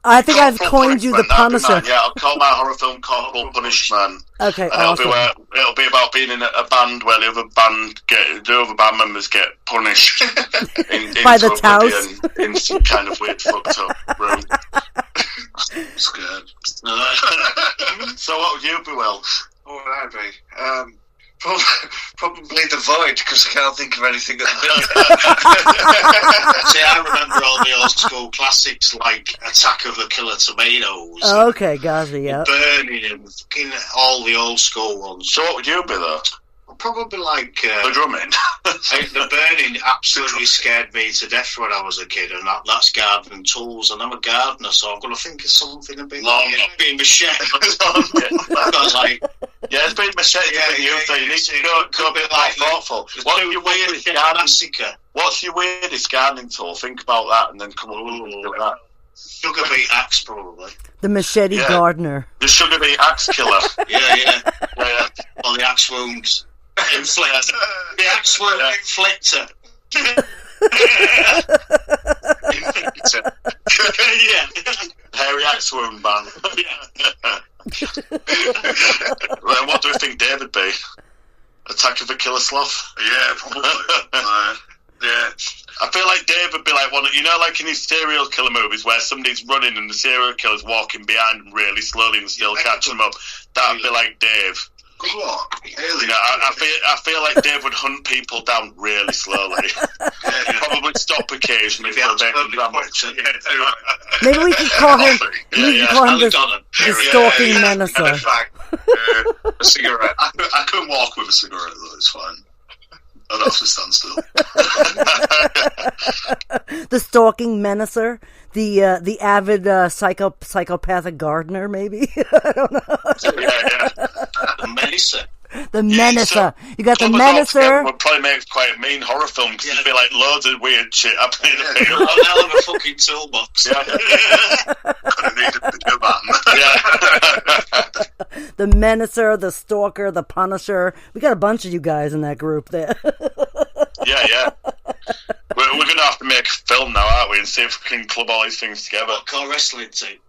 I think I've coined you the Punisher. Yeah, I'll call my horror film called Punishman. Okay, and it'll be about being in a band where the other band members get punished by the Taus in some kind of weird fucked up room. Scared. So what would you be, Will? What would I be? Probably The Void, because I can't think of anything at the minute. See, I remember all the old school classics like Attack of the Killer Tomatoes. Oh, okay, gotcha, yeah. Burning and fucking all the old school ones. So what would you be, though? Probably like... the drumming. The burning absolutely scared me to death when I was a kid, and that's gardening tools, and I'm a gardener, so I'm going to think of something a bit long. Being machete. It's been machete. You need to go a bit like thoughtful. What's your weirdest gardening tool? Think about that, and then come up with that. Sugar beet axe, probably. The machete gardener. The sugar beet axe killer. Yeah. Or the axe wounds. Inflictor. The axe wound inflictor. Yeah. Hairy axe wound man. Well, what do we think David be? Attack of the Killer Sloth? Yeah, probably. Yeah. I feel like Dave would be like one of, you know, like in his serial killer movies where somebody's running and the serial killer's walking behind them really slowly and still catching them up. That would be like Dave. Good luck. You know, I feel like Dave would hunt people down really slowly. Probably stop occasionally for a bit of damage. Maybe we can call him. The stalking menacer. A cigarette. I couldn't walk with a cigarette though. It's fine. I'd have to stand still. The stalking menacer, the avid psychopathic gardener, maybe. I don't know. The menacer. The Menacer. You got the Clubbers Menacer. would probably make quite a mean horror film because it'd be like loads of weird shit happening in the film. I'll nail him a fucking toolbox. Yeah. Gonna need a bigger van. Yeah. The Menacer, the Stalker, the Punisher. We got a bunch of you guys in that group there. Yeah. We're going to have to make a film now, aren't we, and see if we can club all these things together. Call wrestling team.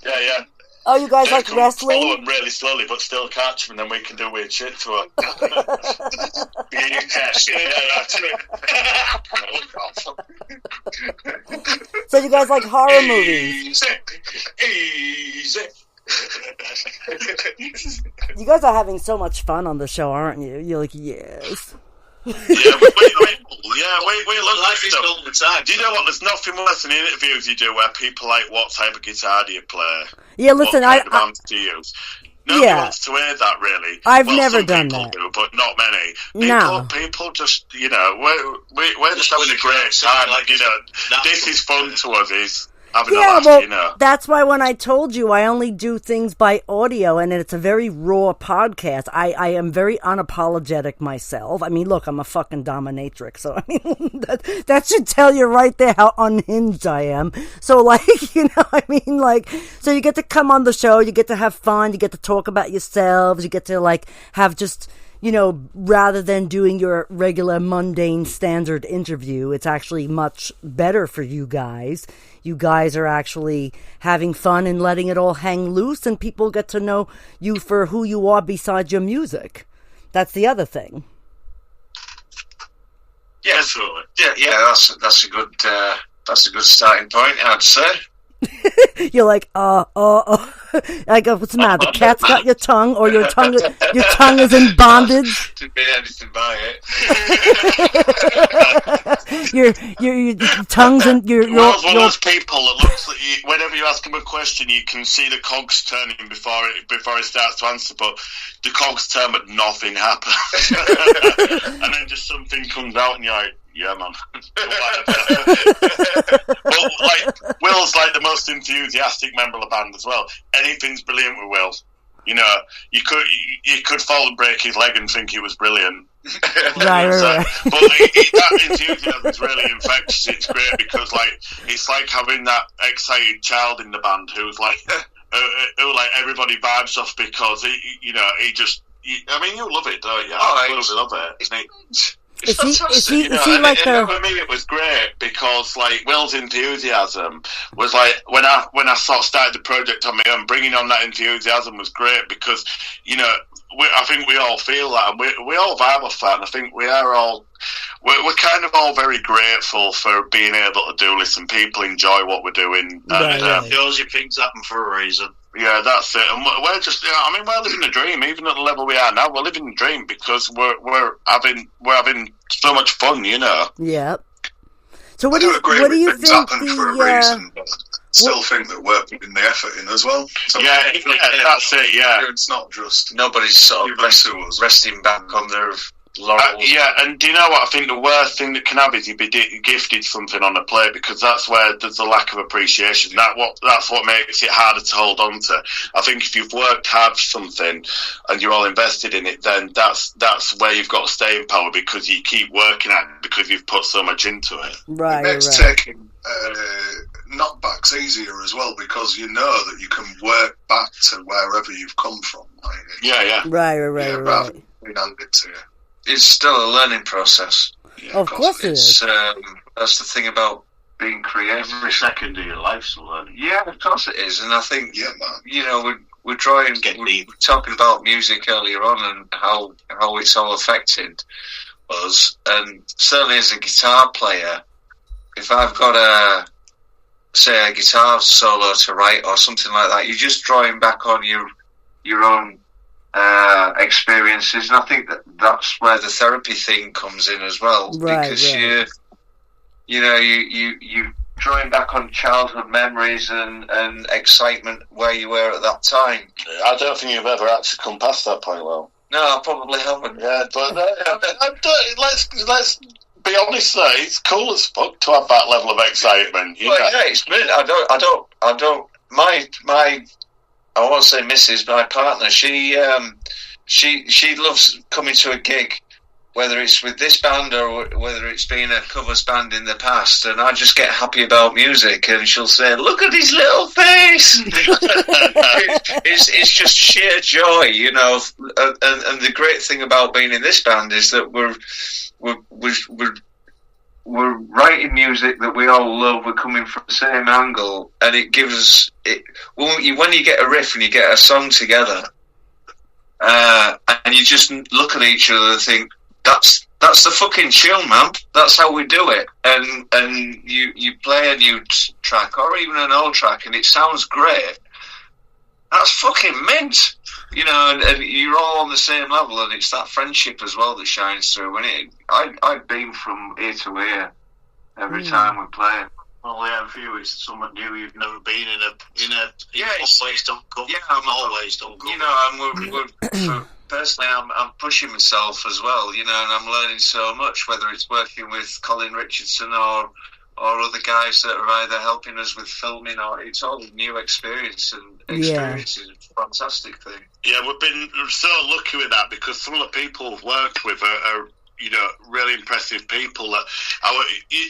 Yeah. Oh, you guys like Can follow wrestling? them really slowly, but still catch them, and then we can do weird shit to them. Yeah, that's it. So you guys like horror movies? Easy. You guys are having so much fun on the show, aren't you? You're like, yes. Yeah, we look Like this stuff. all the time. Do you know what? There's nothing worse than interviews you do where people like, what type of guitar do you play? Yeah, listen, what kind of amps do you use? Nobody wants to hear that, really. I've Well, never some done people that. do, but not many. No. People just, we're just having a great time. Like This is fun to us, is having a Yeah, laugh, well, that's why when I told you I only do things by audio and it's a very raw podcast, I am very unapologetic myself. I mean, look, I'm a fucking dominatrix, so I mean, that should tell you right there how unhinged I am. So, like, so you get to come on the show, you get to have fun, you get to talk about yourselves, you get to, like, have just... rather than doing your regular mundane standard interview, it's actually much better for you guys. You guys are actually having fun and letting it all hang loose, and people get to know you for who you are besides your music. That's the other thing. Yeah, absolutely. Yeah. That's a good starting point, I'd say. You're like, I go, what's the matter? The cat's got your tongue, or your tongue is in bondage. Didn't mean anything by it. your tongue's in your. Will's one of those people that looks at you, whenever you ask him a question, you can see the cogs turning before he starts to answer, but the cogs turn, but nothing happens. And then just something comes out, and you're like, yeah, man. But Will's like the most enthusiastic member of the band as well. Anything's brilliant with Will. You could fall and break his leg and think it was brilliant. Right. But that enthusiasm is really infectious. It's great because it's like having that excited child in the band who's like, who everybody vibes off because he just. I mean, you love it, don't you? I love it. Isn't it? It's fantastic. For me, it was great because Will's enthusiasm was when I sort of started the project on my own, bringing on that enthusiasm was great because I think we all feel that, and we all vibe off that, and I think we're kind of all very grateful for being able to do this, and people enjoy what we're doing. And those things happen for a reason. Yeah, that's it. And we're just, we're living a dream, even at the level we are now. We're living a dream because we're having so much fun, Yeah. So what I do you things think happen for a reason, but still think that we're putting the effort in as well. So that's it. Yeah, it's not just nobody's sort of resting back on their laurels. And do you know what? I think the worst thing that can happen is you be gifted something on a plate because that's where there's a lack of appreciation. That's what makes it harder to hold on to. I think if you've worked hard for something and you're all invested in it, then that's where you've got staying power because you keep working at it because you've put so much into it. Right. It makes taking knockbacks easier as well because you know that you can work back to wherever you've come from. Right. Rather than being handed to you. It's still a learning process. Yeah, of course it is. That's the thing about being creative. Every second of your life's a learning. Yeah, of course it is. And I think, we're talking about music earlier on and how it's all affected us. And certainly as a guitar player, if I've got a guitar solo to write or something like that, you're just drawing back on your own experiences, and I think that's where the therapy thing comes in as well, because you drawing back on childhood memories and excitement where you were at that time. I don't think you've ever actually come past that point, Will. No, I probably haven't. Yeah, but let's be honest though, it's cool as fuck to have that level of excitement. Yeah, it's brilliant. I don't. My I won't say Mrs. my partner. She loves coming to a gig, whether it's with this band or whether it's been a covers band in the past, and I just get happy about music, and she'll say, "Look at his little face." It's just sheer joy, you know. And the great thing about being in this band is that we're writing music that we all love. We're coming from the same angle, and it gives it when you get a riff and you get a song together, and you just look at each other and think, that's the fucking chill, man. That's how we do it. And you play a new track or even an old track, and it sounds great. That's fucking mint, you know. And you're all on the same level, and it's that friendship as well that shines through. And I've been from ear to ear every time we play. Well, yeah, for you, it's something new. You've never been in a always done cover. Yeah, always done cover. You know, and we're personally, I'm pushing myself as well, you know, and I'm learning so much, whether it's working with Colin Richardson or other guys that are either helping us with filming, or it's all a new experience, and experience is a fantastic thing. Yeah, we've been so lucky with that, because some of the people we've worked with are you know, really impressive people. That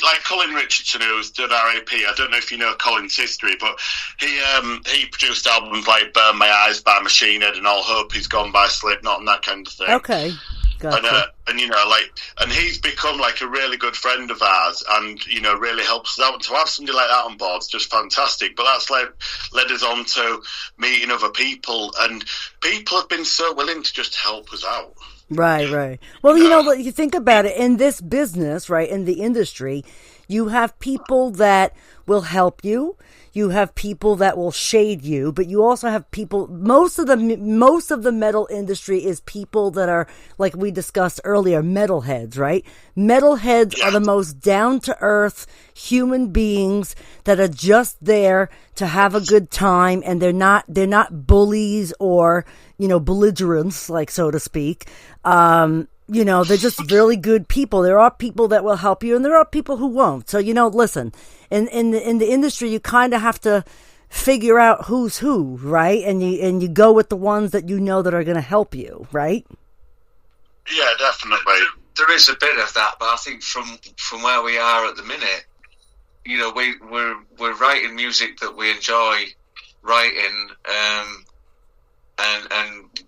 like Colin Richardson, who's done our AP. I don't know if you know Colin's history, but he produced albums like Burn My Eyes by Machine Head and All Hope Is Gone by Slipknot and that kind of thing. Okay. Gotcha. And you know, and he's become like a really good friend of ours, and you know, really helps us out. To have somebody like that on board is just fantastic. But that's led us on to meeting other people, and people have been so willing to just help us out. Right. Well, you know, you think about it, in this business, right, in the industry, you have people that will help you. You have people that will shade you, but you also have people. Most of the metal industry is people that are, like we discussed earlier, metalheads, right? Metalheads are the most down to earth human beings that are just there to have a good time, and they're not bullies or, you know, belligerents, like, so to speak. You know, they're just really good people. There are people that will help you, and there are people who won't. So, you know, listen, in the industry, you kind of have to figure out who's who, right? And you go with the ones that you know that are going to help you, right? Yeah, definitely. There is a bit of that, but I think from where we are at the minute, you know, we're writing music that we enjoy writing, and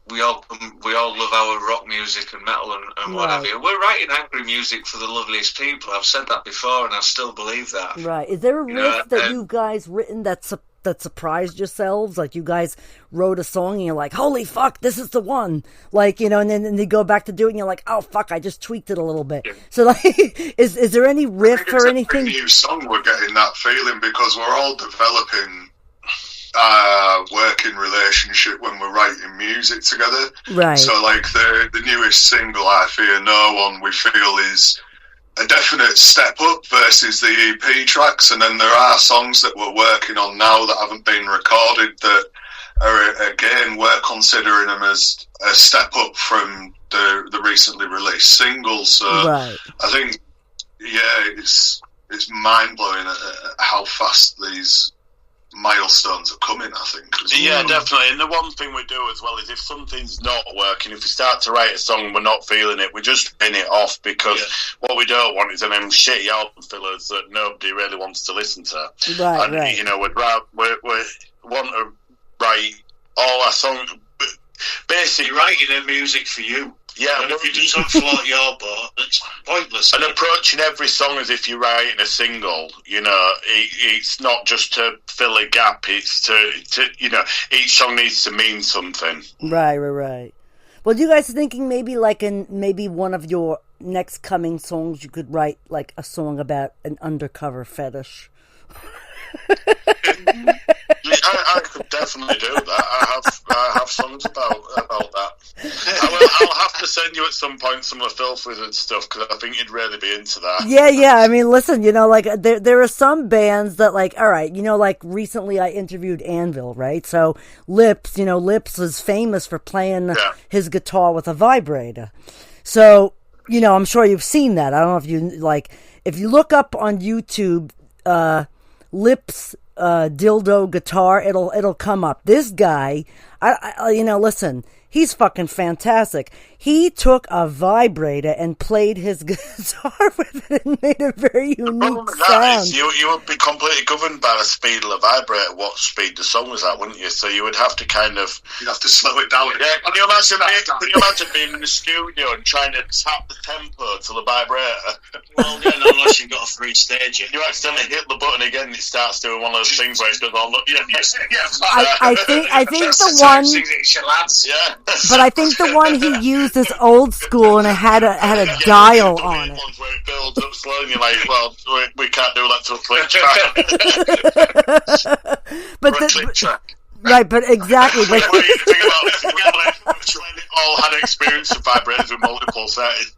we all love our rock music and metal and whatever. Right. We're writing angry music for the loveliest people. I've said that before, and I still believe that. Right. Is there a riff that you guys written that surprised yourselves? Like, you guys wrote a song and you're like, holy fuck, this is the one. Like, you know, and then you go back to do it and you're like, oh fuck, I just tweaked it a little bit. Yeah. So, like, is there any riff or anything? It's a new song, we're getting that feeling, because we're all developing working relationship when we're writing music together. Right. So, like, the newest single, I Fear No One, we feel is a definite step up versus the EP tracks, and then there are songs that we're working on now that haven't been recorded that are, again, we're considering them as a step up from the recently released singles. So right. I think, it's mind-blowing how fast these milestones are coming, I think. Yeah, definitely. And the one thing we do as well is if something's not working, if we start to write a song and we're not feeling it, we just spin it off, because what we don't want is them shitty album fillers that nobody really wants to listen to. Right. You know, we want to write all our songs. Basically, you're writing their music for you. Yeah, and if you do something float your boat, it's pointless. And approaching every song as if you're writing a single, you know, it's not just to fill a gap, it's to you know, each song needs to mean something. Right. Well, you guys are thinking maybe maybe one of your next coming songs, you could write like a song about an undercover fetish? I could definitely do that. I have songs about that. I'll have to send you at some point some of the Filth Wizard stuff, because I think you'd really be into that. Yeah. I mean, listen, you know, like there are some bands that, like, all right, you know, like recently I interviewed Anvil, right? So Lips is famous for playing his guitar with a vibrator. So, you know, I'm sure you've seen that. I don't know if you, like, if you look up on YouTube, Lips dildo guitar, it'll come up. This guy, listen, he's fucking fantastic. He took a vibrator and played his guitar with it and made a very unique sound. You would be completely governed by the speed of the vibrator, what speed the song was at, wouldn't you? So you would have to you'd have to slow it down. Yeah, can you imagine being in the studio and trying to tap the tempo to the vibrator? Well, yeah, no, unless you've got a 3-stage. You accidentally hit the button again, it starts doing one of those things where it goes on. I think the one. Yeah. But I think the one he used is old school, and it had a dial on it. Ones where it builds up slowly, and you're like, well, we can't do that to a click track. But click track. Right, but exactly. But what do you think about this? We all had experience of vibrators with multiple settings.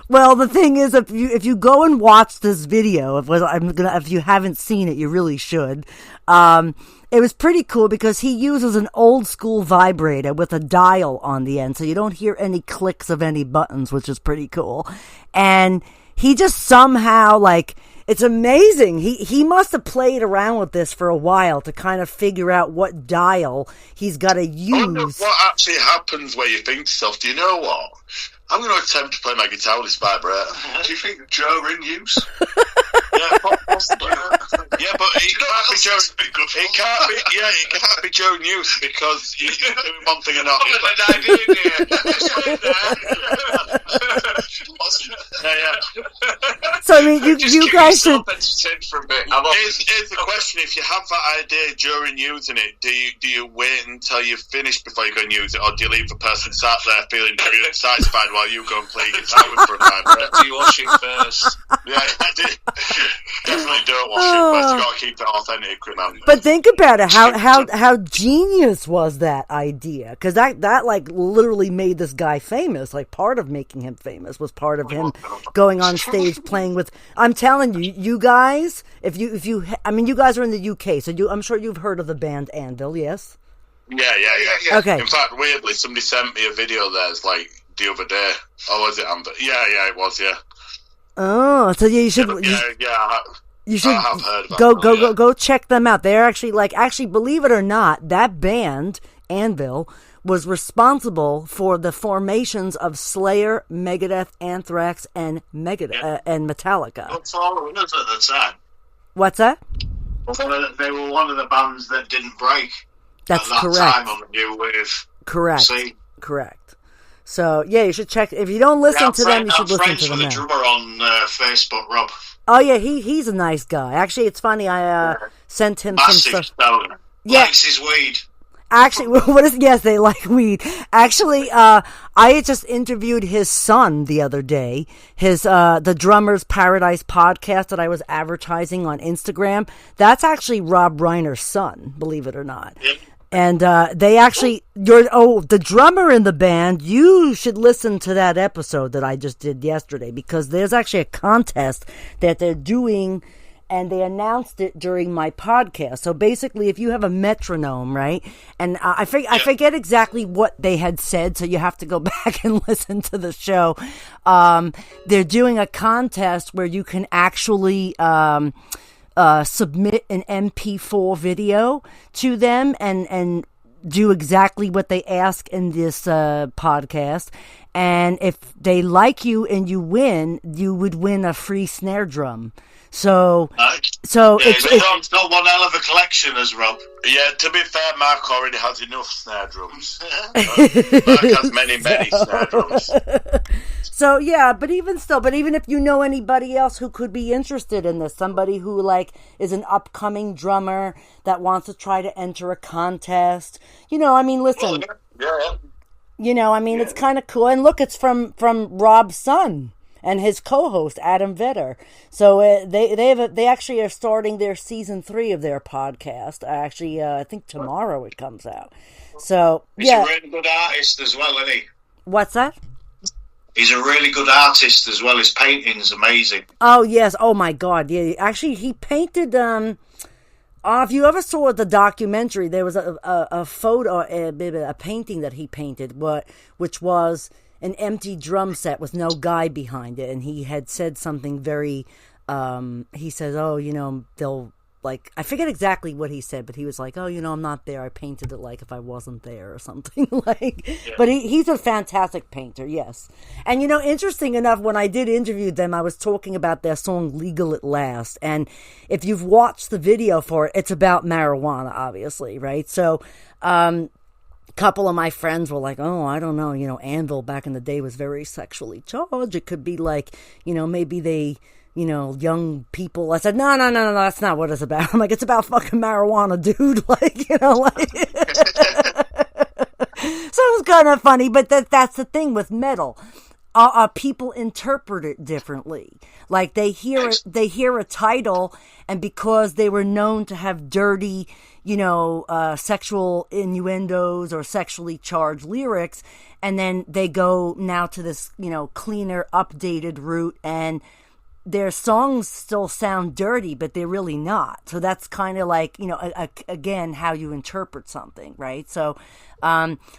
Well, the thing is, if you go and watch this video, if you haven't seen it, you really should. It was pretty cool because he uses an old school vibrator with a dial on the end, so you don't hear any clicks of any buttons, which is pretty cool. And he just somehow, it's amazing. He must have played around with this for a while to kind of figure out what dial he's got to use. I wonder what actually happens where you think to yourself, do you know what? I'm going to attempt to play my guitar with this vibrator. Do you think Joe in use? Yeah, possibly. Yeah, but it can't be Joe. It can't be Joe in use because he's doing one thing and not the other. So I mean, you guys should. Here's the question: if you have that idea during using it, do you wait until you've finished before you go and use it, or do you leave the person sat there feeling very satisfied while you go and play guitar with for a vibrator? Do you wash it first? Yeah, definitely don't wash it first. You got to keep it authentic, remember. But think about it. How genius was that idea? Because that literally made this guy famous. Like, part of making him famous was part of him going on stage playing with. I'm telling you, you guys. You guys are in the UK, so I'm sure you've heard of the band Anvil, yes? Yeah. Okay. In fact, weirdly, somebody sent me a video there's the other day. Oh, was it Amber? Yeah, it was, yeah. Oh, so you should. You should I have heard about go check them out. They're actually, believe it or not, that band Anvil was responsible for the formations of Slayer, Megadeth, Anthrax, and and Metallica. What's all of us at the time? What's that? They were one of the bands that didn't break. That's at that correct. Time on the new wave. Correct. See? Correct. So yeah, you should check. If you don't listen to them, you should listen to them. I'm friends with the drummer on Facebook, Rob. Oh yeah, he's a nice guy. Actually, it's funny. I sent him Massive some stuff. Stoner. Yeah. Likes his weed. Actually, yes, they like weed. Actually, I had just interviewed his son the other day. His the Drummer's Paradise podcast that I was advertising on Instagram. That's actually Rob Reiner's son, believe it or not. Yep. And they actually, the drummer in the band, you should listen to that episode that I just did yesterday, because there's actually a contest that they're doing, and they announced it during my podcast. So basically, if you have a metronome, right, and I forget exactly what they had said, so you have to go back and listen to the show. They're doing a contest where you can actually submit an MP4 video to them and do exactly what they ask in this podcast. And if they like you and you win, you would win a free snare drum. So it's not one hell of a collection, as Rob. Yeah, to be fair, Mark already has enough snare drums. Mark has many snare drums. So yeah, but even if you know anybody else who could be interested in this, somebody who is an upcoming drummer that wants to try to enter a contest, listen. Yeah. It's kind of cool. And look, it's from Rob's son and his co-host Adam Vetter. So they actually are starting their season 3 of their podcast. Actually, I think tomorrow it comes out. So he's a really good artist as well, isn't he? What's that? He's a really good artist as well. His painting's amazing. Oh yes! Oh my God! Yeah, actually, he painted. If you ever saw the documentary, there was a photo, a painting that he painted, which was an empty drum set with no guy behind it, and he had said something very he says, oh, they'll, like, I forget exactly what he said, but he was like, oh, I'm not there. I painted it like if I wasn't there or something. But he's a fantastic painter, yes. And, interesting enough, when I did interview them, I was talking about their song Legal at Last. And if you've watched the video for it, it's about marijuana, obviously, right? So, couple of my friends were like, oh, I don't know, Anvil back in the day was very sexually charged. It could be like, maybe they, young people. I said, no, that's not what it's about. I'm like, it's about fucking marijuana, dude. So it was kind of funny, but that's the thing with metal. People interpret it differently. Like they hear a title, and because they were known to have dirty, sexual innuendos or sexually charged lyrics, and then they go now to this, cleaner, updated route, and their songs still sound dirty, but they're really not. So that's kind of like, again, how you interpret something, right? So,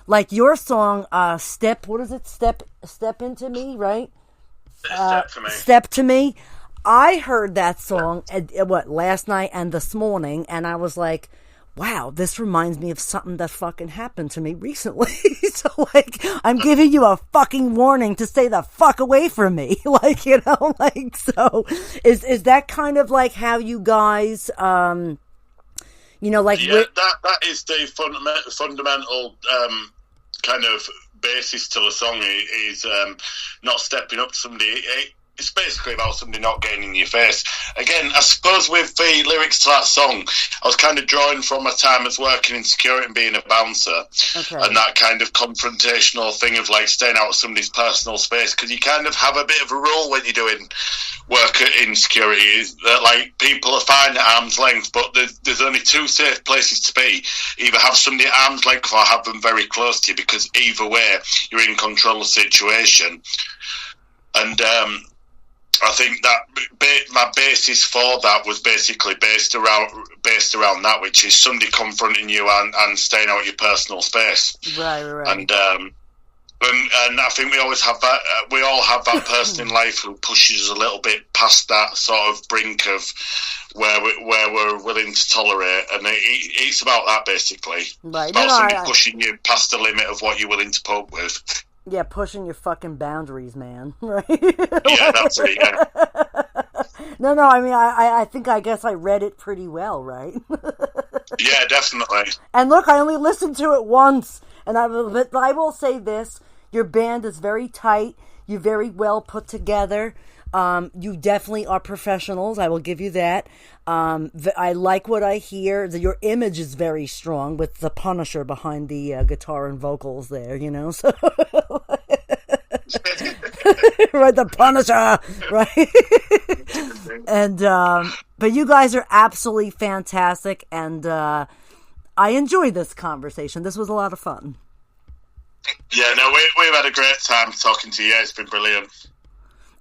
like your song, Step Into Me, right? Step to Me. Step to Me. I heard that song, last night and this morning, and I was like, wow, this reminds me of something that fucking happened to me recently. So, I'm giving you a fucking warning to stay the fuck away from me. So, is that kind of like how you guys, that is the fundamental, kind of basis to the song is, not stepping up to somebody. It's basically about somebody not getting in your face. Again, I suppose with the lyrics to that song, I was kind of drawing from my time as working in security and being a bouncer. Okay. And that kind of confrontational thing of like staying out of somebody's personal space, because you kind of have a bit of a rule when you're doing work in security, is that like people are fine at arm's length, but there's only two safe places to be. Either have somebody at arm's length or have them very close to you, because either way, you're in control of the situation. And I think that my basis for that was basically based around that, which is somebody confronting you and staying out of your personal space. Right. And I think we always have that. We all have that person in life who pushes us a little bit past that sort of brink of where we're willing to tolerate, and it's about that basically. Right. It's about somebody pushing you past the limit of what you're willing to cope with. Yeah, pushing your fucking boundaries, man. Right? Yeah, that's it, yeah. No, I mean, I guess I read it pretty well, right? Yeah, definitely. And look, I only listened to it once, and I will say this, your band is very tight, you're very well put together, you definitely are professionals, I will give you that. I like what I hear. Your image is very strong with the Punisher behind the guitar and vocals there, so right, the Punisher, right? And but you guys are absolutely fantastic, and I enjoyed this conversation. This was a lot of fun. Yeah, no, we've had a great time talking to you. It's been brilliant.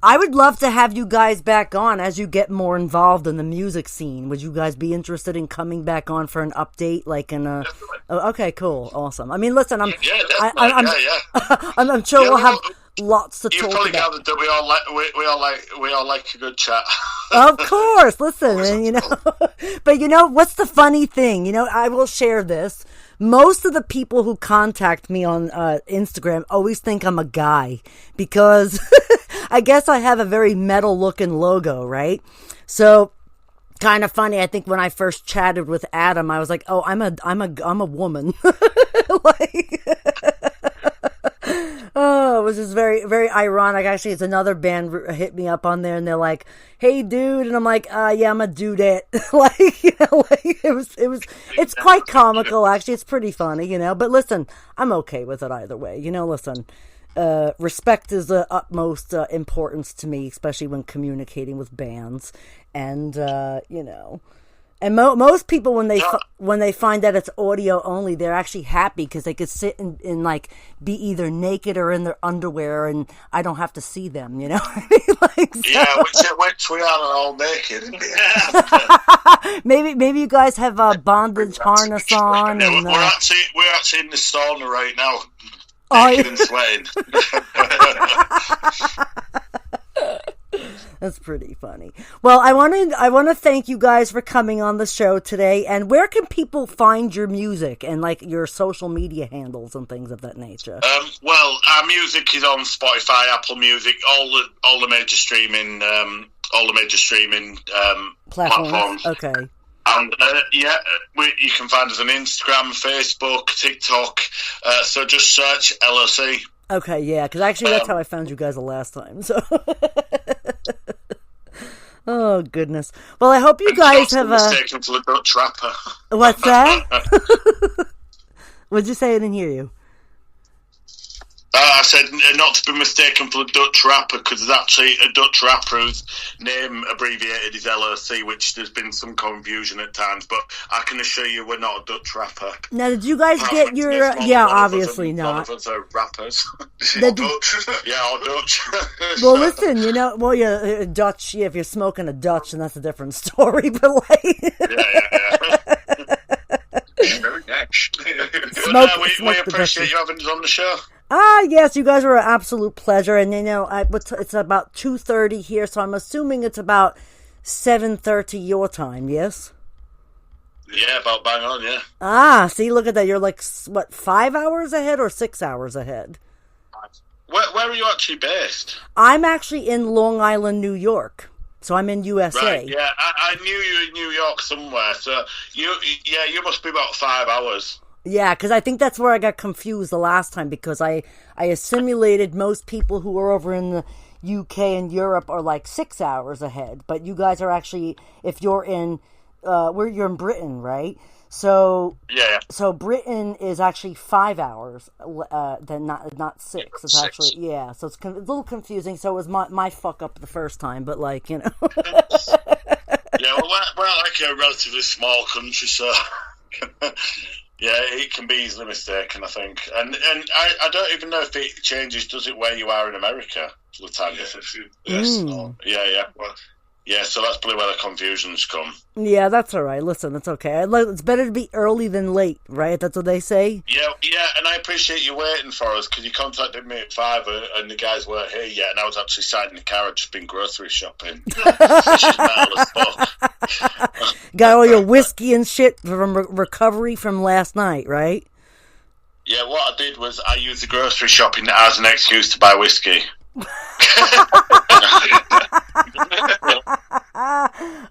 I would love to have you guys back on as you get more involved in the music scene. Would you guys be interested in coming back on for an update, like in a? Oh, okay, cool, awesome. I mean, listen, I'm sure we'll have lots to talk about. You've probably gathered that we all like a good chat. Of course, listen, and, but what's the funny thing? I will share this. Most of the people who contact me on Instagram always think I'm a guy because I guess I have a very metal looking logo, right? So kind of funny. I think when I first chatted with Adam, I was like, "Oh, I'm a woman." Oh, it was just very, very ironic. Actually, it's another band hit me up on there, and they're like, "Hey, dude," and I'm like, "Yeah, I'm a dudette." It's quite comical. Actually, it's pretty funny, But listen, I'm okay with it either way. Listen, respect is the utmost importance to me, especially when communicating with bands, and And most people, when they find that it's audio only, they're actually happy because they could sit and like be either naked or in their underwear, and I don't have to see them. So. Yeah, which we are all naked. maybe you guys have a bondage harness on. Yeah, and, we're actually in the sauna right now, naked and sweating. That's pretty funny. Well, I want to thank you guys for coming on the show today. And where can people find your music and like your social media handles and things of that nature? Well, our music is on Spotify, Apple Music, all the major streaming platforms. Okay. And you can find us on Instagram, Facebook, TikTok. So just search L.o.c. Okay, yeah, because actually that's how I found you guys the last time. So, oh goodness. Well, I hope you guys have mistaken for the Dutch rapper. What's that? What'd you say? I didn't hear you. I said not to be mistaken for a Dutch rapper, because there's actually a Dutch rapper whose name abbreviated is L.o.c, which there's been some confusion at times, but I can assure you we're not a Dutch rapper. Now, did you guys get your... yeah, obviously not. None of us are rappers. Dutch. Yeah, or Dutch. Well, listen, yeah, Dutch, yeah, if you're smoking a Dutch, then that's a different story, but like... yeah. Very nice. We appreciate you having us on the show. Yes, you guys were an absolute pleasure, and it's about 2:30 here, so I'm assuming it's about 7:30 your time, yes? Yeah, about bang on, yeah. See, look at that, you're like, 5 hours ahead or 6 hours ahead? Where are you actually based? I'm actually in Long Island, New York, so I'm in USA. Right, yeah, I knew you were in New York somewhere, so you must be about 5 hours. Yeah, because I think that's where I got confused the last time, because I assimilated most people who are over in the UK and Europe are like 6 hours ahead, but you guys are actually, if you're in, you're in Britain, right? So yeah. So Britain is actually 5 hours, then not 6. It's actually so it's a little confusing. So it was my fuck up the first time, but like Yeah, well, we're like a relatively small country, so. Yeah, it can be easily mistaken, I think. And I don't even know if it changes, does it, where you are in America? For the time difference. Yes. Yeah. Well, yeah, so that's probably where the confusions come. Yeah, that's all right. Listen, it's okay. It's better to be early than late, right? That's what they say? Yeah, and I appreciate you waiting for us, because you contacted me at 5 and the guys weren't here yet, and I was actually sat in the car. I'd just been grocery shopping. Which is metal as fuck. Got all your whiskey and shit from recovery from last night, right? Yeah, what I did was I used the grocery shopping as an excuse to buy whiskey.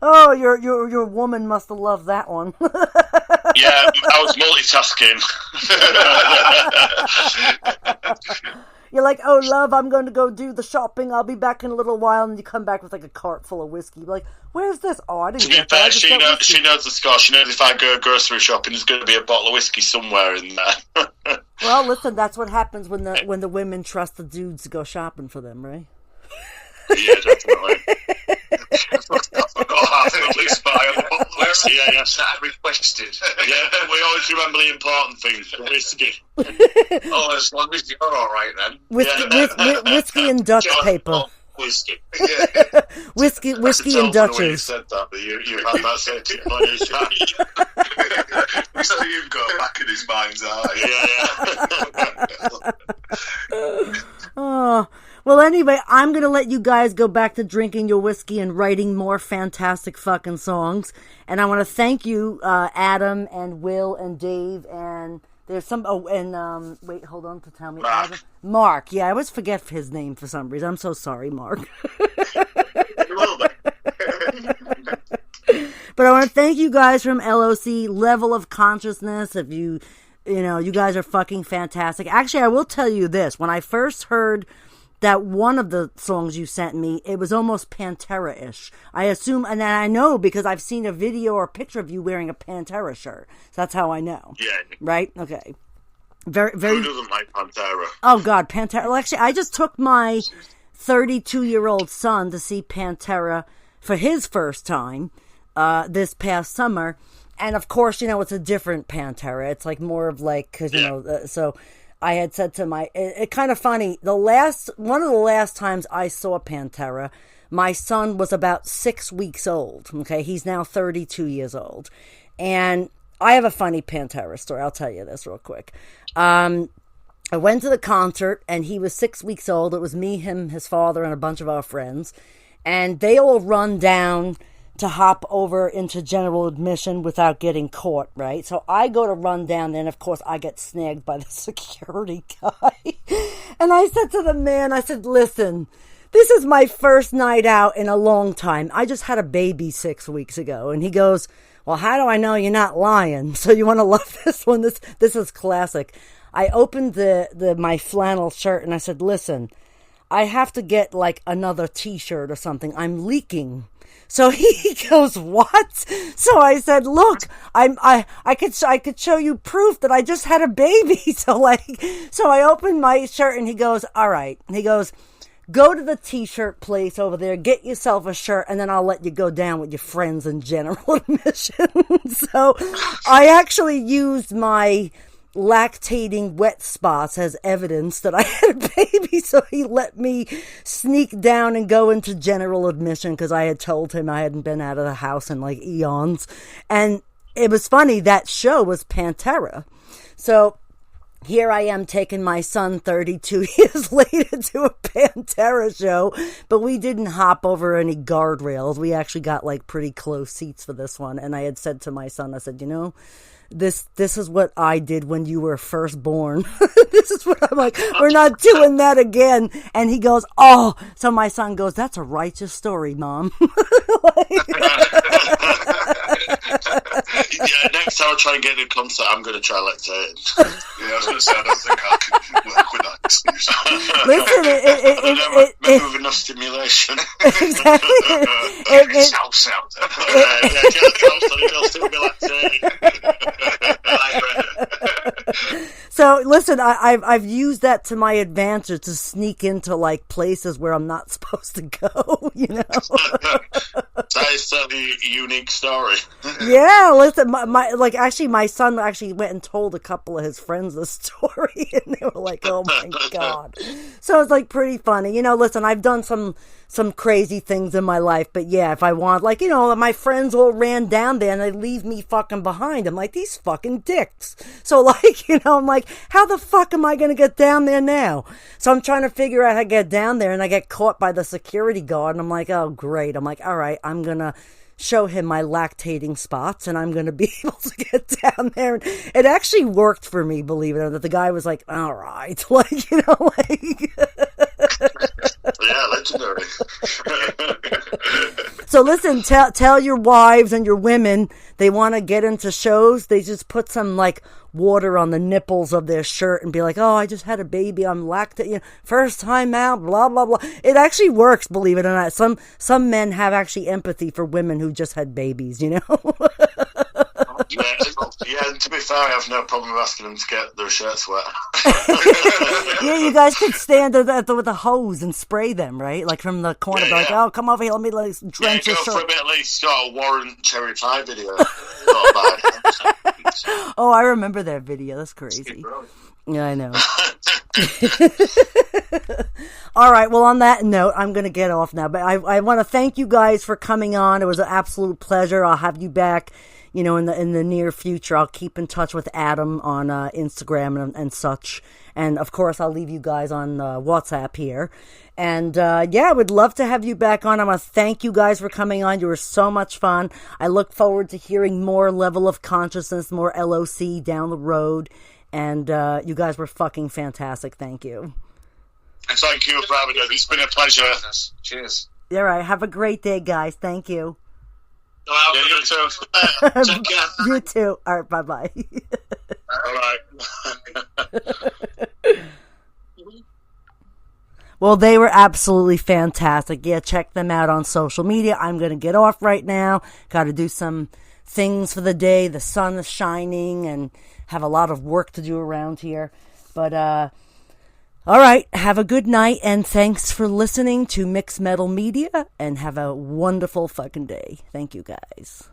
Oh, your woman must have loved that one. Yeah, I was multitasking. You're like, oh, love, I'm going to go do the shopping. I'll be back in a little while. And you come back with like a cart full of whiskey. You're like, where's this? Oh, I didn't get that. She knows the score. She knows if I go grocery shopping, there's going to be a bottle of whiskey somewhere in there. Well, listen, that's what happens when the women trust the dudes to go shopping for them, right? Yeah, definitely. I forgot half the list, but I have a bottle of whiskey. Yeah, that I requested. Yeah, we always remember the important things. The whiskey. Oh, as long as you're all right then. Whiskey and Dutch paper. Whiskey. Yeah. whiskey and Dutchess. You said that, but you had that said to on your chat. So you've got back in his mind's eye. Yeah. Oh. Well, anyway, I'm going to let you guys go back to drinking your whiskey and writing more fantastic fucking songs. And I want to thank you, Adam and Will and Dave and there's some, wait, hold on to tell me. Mark. Yeah, I always forget his name for some reason. I'm so sorry, Mark. But I want to thank you guys from L.o.c. Level of Consciousness. If you guys are fucking fantastic. Actually, I will tell you this. When I first heard that one of the songs you sent me, it was almost Pantera-ish. I assume, and I know because I've seen a video or a picture of you wearing a Pantera shirt. So that's how I know. Yeah. Right? Okay. Very. Who doesn't like Pantera? Oh, God, Pantera. Well, actually, I just took my 32-year-old son to see Pantera for his first time this past summer. And, of course, it's a different Pantera. It's like more of like, because, so I had said to it kind of funny, one of the last times I saw Pantera, my son was about 6 weeks old, okay? He's now 32 years old. And I have a funny Pantera story. I'll tell you this real quick. I went to the concert, and he was 6 weeks old. It was me, him, his father, and a bunch of our friends. and they all run down to hop over into general admission without getting caught, right? So I go to run down there, and of course I get snagged by the security guy. And I said to the man, I said, listen, this is my first night out in a long time. I just had a baby 6 weeks ago. And he goes, well, how do I know you're not lying? So you want to love this one? This is classic. I opened my flannel shirt and I said, listen, I have to get like another t-shirt or something. I'm leaking. So he goes, what? So I said, look, I could show you proof that I just had a baby. So I opened my shirt and he goes, all right. And he goes, go to the t-shirt place over there, get yourself a shirt, and then I'll let you go down with your friends in general admission. So I actually used my lactating wet spots as evidence that I had a baby, so he let me sneak down and go into general admission because I had told him I hadn't been out of the house in like eons. And it was funny, that show was Pantera. So here I am taking my son 32 years later to a Pantera show, but we didn't hop over any guardrails. We actually got like pretty close seats for this one. And I had said to my son, I said, you know, this is what I did when you were first born. This is what I'm like, we're not doing that again. And he goes, oh, so my son goes, that's a righteous story, Mom. Yeah, next time I try and get a concert, I'm going to try lactating. Yeah, I was going to say, I don't think I can work with that excuse. Listen, maybe with enough stimulation. Exactly. So listen, I've used that to my advantage to sneak into like places where I'm not supposed to go. You know, that is certainly a unique story. Yeah, listen, my son actually went and told a couple of his friends the story, and they were like, "Oh my god!" So it's like pretty funny. You know, listen, I've done some crazy things in my life, but yeah, if I want, like, you know, my friends all ran down there and they leave me fucking behind. I'm like, these fucking dicks. So like, you know, I'm like, how the fuck am I gonna get down there now? So I'm trying to figure out how to get down there, and I get caught by the security guard, and I'm like, oh great. I'm like, all right, I'm gonna show him my lactating spots, and I'm going to be able to get down there. And it actually worked for me, believe it or not. The guy was like, all right. Like, you know, like... Yeah, legendary. So listen, tell your wives and your women, they want to get into shows, they just put some, like, water on the nipples of their shirt and be like, oh, I just had a baby, I'm lactating, you know, first time out, blah, blah, blah. It actually works, believe it or not. Some men have actually empathy for women who just had babies, you know? Yeah, and to be fair, I have no problem asking them to get their shirts wet. Yeah, you guys could stand with a hose and spray them, right? Like from the corner, like, oh, come over here, let me drench your shirt. Go for a bit at least, got a Warrant Cherry Pie video. Oh, I remember that video. That's crazy. Yeah, I know. All right, well, on that note, I'm going to get off now. But I want to thank you guys for coming on. It was an absolute pleasure. I'll have you back, you know, in the near future. I'll keep in touch with Adam on Instagram and such. And, of course, I'll leave you guys on WhatsApp here. And, yeah, I would love to have you back on. I want to thank you guys for coming on. You were so much fun. I look forward to hearing more Level of Consciousness, more L.o.c. down the road. And you guys were fucking fantastic. Thank you. Thank you for having us. It's been a pleasure. Cheers. All right. Have a great day, guys. Thank you. Yeah, you too. Take care. You too. All right. Bye-bye. All right. Well, they were absolutely fantastic. Yeah, check them out on social media. I'm going to get off right now. Got to do some things for the day. The sun is shining and have a lot of work to do around here. But, all right. Have a good night. And thanks for listening to Mixed Metal Media. And have a wonderful fucking day. Thank you, guys.